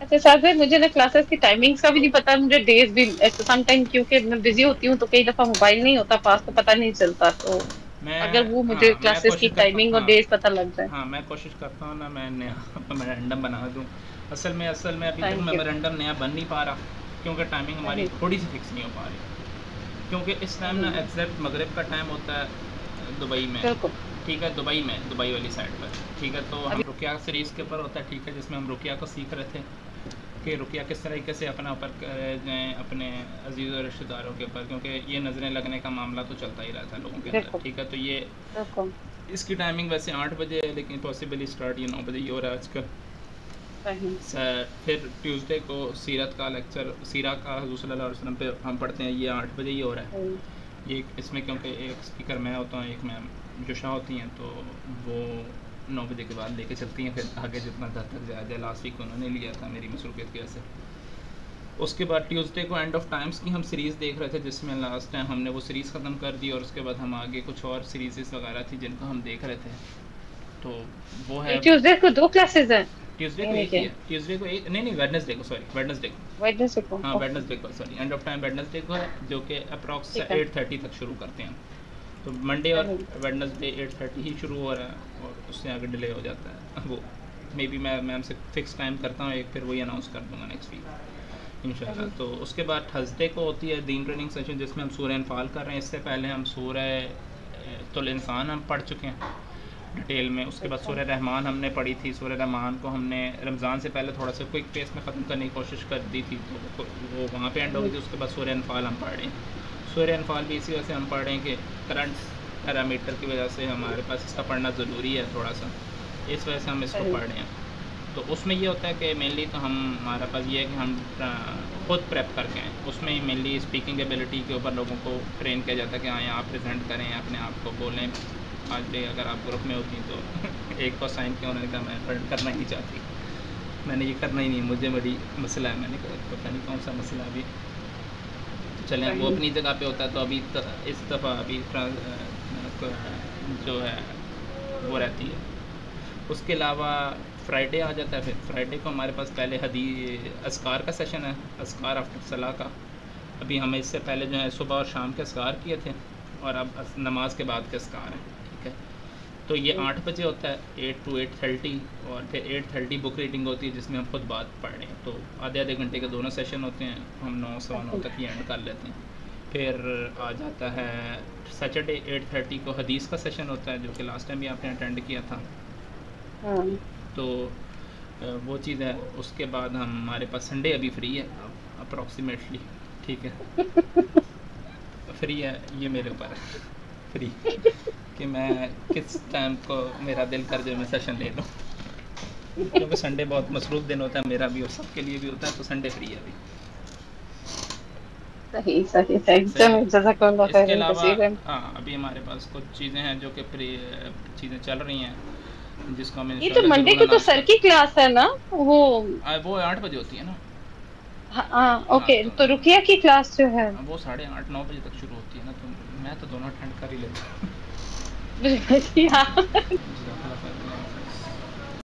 اچھا ساتھ میں مجھے نا کلاسز کی ٹائمنگس کا بھی نہیں پتا, مجھے ڈیز بھی سم ٹائم کیونکہ میں بزی ہوتی ہوں تو کئی دفعہ موبائل نہیں ہوتا پاس, تو پتہ نہیں چلتا. تو اگر وہ مجھے کلاسز کی ٹائمنگ اور ڈیز پتہ لگ جائے. ہاں میں کوشش کرتا ہوں نا میں نیا میمورینڈم بنا دوں. اصل میں ابھی تک تھینک یو. میمورینڈم نیا بن نہیں پا رہا کیونکہ ٹائمنگ ہماری تھوڑی سی فکس نہیں ہو پا رہی, کیونکہ اس ٹائم نا ایگزیکٹ مغرب کا ٹائم ہوتا ہے دبئی میں, بالکل ٹھیک ہے, دبئی والی سائڈ پر, ٹھیک ہے. تو ہم رقیہ سیریز کے اوپر ہوتا ہے, ٹھیک ہے, جس میں ہم رقیہ کو سیکھ رہے تھے کہ رقیہ کس طریقے سے اپنا اوپر جائیں اپنے عزیز و رشتہ داروں کے اوپر, کیونکہ یہ نظریں لگنے کا معاملہ تو چلتا ہی رہتا ہے لوگوں کے اندر, ٹھیک ہے. تو یہ اس کی ٹائمنگ ویسے 8 بجے ہے, لیکن پاسبلی اسٹارٹ یہ 9 بجے ہی ہو رہا ہے آج کل. پھر ٹیوزڈے کو سیرت کا لیکچر, سیرہ کا حضور صلی اللہ علیہ وسلم پہ ہم پڑھتے ہیں, یہ 8 بجے ہی ہو رہا ہے. یہ اس میں کیونکہ ایک اسپیکر میں ہوتا ہوں, ایک میم جوشا ہوتی ہیں, تو وہ 9 بجے کے بعد لے کے چلتی ہیں, پھر آگے جتنا تک جایا جائے. لاسٹ ویک انہوں نے لیا تھا میری مصروفیت کی وجہ سے. اس کے بعد ٹیوزڈے کو اینڈ آف ٹائمز کی ہم سیریز دیکھ رہے تھے, جس میں لاسٹ ٹائم ہم نے وہ سیریز ختم کر دی, اور اس کے بعد ہم آگے کچھ اور سیریزز وغیرہ تھی جن کو ہم دیکھ رہے تھے. تو وہ ہے ٹیوزڈے کو 2 کلاسز ہیں. ٹیوزڈے کو ایک ہی ہے, ٹیوزڈے کو ایک نہیں, ویڈنسڈے کو, سوری ویڈنسڈے کو, ہاں ویڈنسڈے کو, sorry and of time Wednesday کو ہے, جو کہ اپروکس 8:30 تک شروع کرتے ہیں. تو منڈے اور ویڈنسڈے 8:30 ہی شروع ہو رہا ہے, اور اس سے آگے ڈیلے ہو جاتا ہے. وہ مے بی میں میم سے فکس ٹائم کرتا ہوں ایک, پھر وہی اناؤنس کر دوں گا نیکسٹ ویک انشاءاللہ. تو اس کے بعد تھرسڈے کو ہوتی ہے دین ٹریننگ سیشن, جس میں ہم سورہ انفال کر رہے ہیں. اس سے پہلے ہم سورہ الانسان ہم پڑھ چکے ہیں ڈیٹیل میں. اس کے بعد سورہ رحمان ہم نے پڑھی تھی. سورہ رحمان کو ہم نے رمضان سے پہلے تھوڑا سا کوئک پیس میں ختم کرنے کی کوشش کر دی تھی, تو وہ وہاں پہ اینڈ ہو گئی تھی. اس کے بعد سورہ انفال ہم پڑھ رہے ہیں. سورہ انفال بھی اسی وجہ سے ہم پڑھ رہے ہیں کہ کرنٹ پیرامیٹر کی وجہ سے ہمارے پاس اس کا پڑھنا ضروری ہے تھوڑا سا, اس وجہ سے ہم اس کو پڑھ رہے ہیں. تو اس میں یہ ہوتا ہے کہ مینلی تو ہمارا پاس یہ ہے کہ ہم خود پریپ کر کے ہیں. اس میں مینلی اسپیکنگ ایبلٹی کے اوپر لوگوں کو ٹرین کیا جاتا ہے کہ آئیں آپ پریزنٹ کریں, اپنے آپ کو بولیں. آج بھی اگر آپ گروپ میں ہوتی ہیں تو ایک کو سائن کیا, انہوں نے کہا میں پریزنٹ کرنا ہی چاہتی, میں نے یہ کرنا ہی نہیں, مجھے بڑی مسئلہ ہے. میں نے کہا پتہ نہیں کون سا مسئلہ ابھی, چلیں وہ اپنی جگہ پہ ہوتا ہے. تو ابھی اس دفعہ ابھی جو ہے وہ رہتی ہے. اس کے علاوہ فرائیڈے آ جاتا ہے. پھر فرائیڈے کو ہمارے پاس پہلے اذکار کا سیشن ہے, اذکار آفٹر صلاح کا. ابھی ہمیں اس سے پہلے جو ہے صبح اور شام کے اذکار کیے تھے, اور اب نماز کے بعد کے اذکار ہیں, ٹھیک ہے. تو یہ 8 بجے ہوتا ہے, 8 to 8:30, اور پھر 8:30 بک ریڈنگ ہوتی ہے, جس میں ہم خود بات پڑھ رہے ہیں. تو آدھے گھنٹے کے دونوں سیشن ہوتے ہیں, ہم 9 سوا 9 تک ہی اینڈ کر لیتے ہیں. پھر آ جاتا ہے سیٹرڈے 8:30 کو حدیث کا سیشن ہوتا ہے, جو کہ لاسٹ ٹائم بھی آپ نے اٹینڈ کیا تھا. تو وہ چیز ہے. اس کے بعد ہمارے پاس سنڈے ابھی فری ہے اپروکسیمیٹلی, ٹھیک ہے, فری ہے, یہ میرے اوپر ہے فری. کہ میں کس ٹائم کو میرا دل کر جائے میں سیشن لے لوں، کیونکہ سنڈے بہت مصروف دن ہوتا ہے میرا بھی اور سب کے لیے بھی ہوتا ہے، تو سنڈے فری ہے ابھی. صحیح صحیح صحیح. چلو جزاک اللہ اس کے خیر علاوہ کثیرا. ہاں ابھی ہمارے پاس کچھ چیزیں ہیں جو کہ چیزیں چل رہی ہیں جس کو ہمیں یہ تو منڈے کو تو سر کی کلاس ہے نا، وہ 8 بجے ہوتی ہے نا. ہاں اوکے. تو رقیہ کی کلاس جو ہے وہ 8:30 9 بجے تک شروع ہوتی ہے نا، تو میں تو دونوں اٹینڈ کر ہی لیتا ہوں. ہاں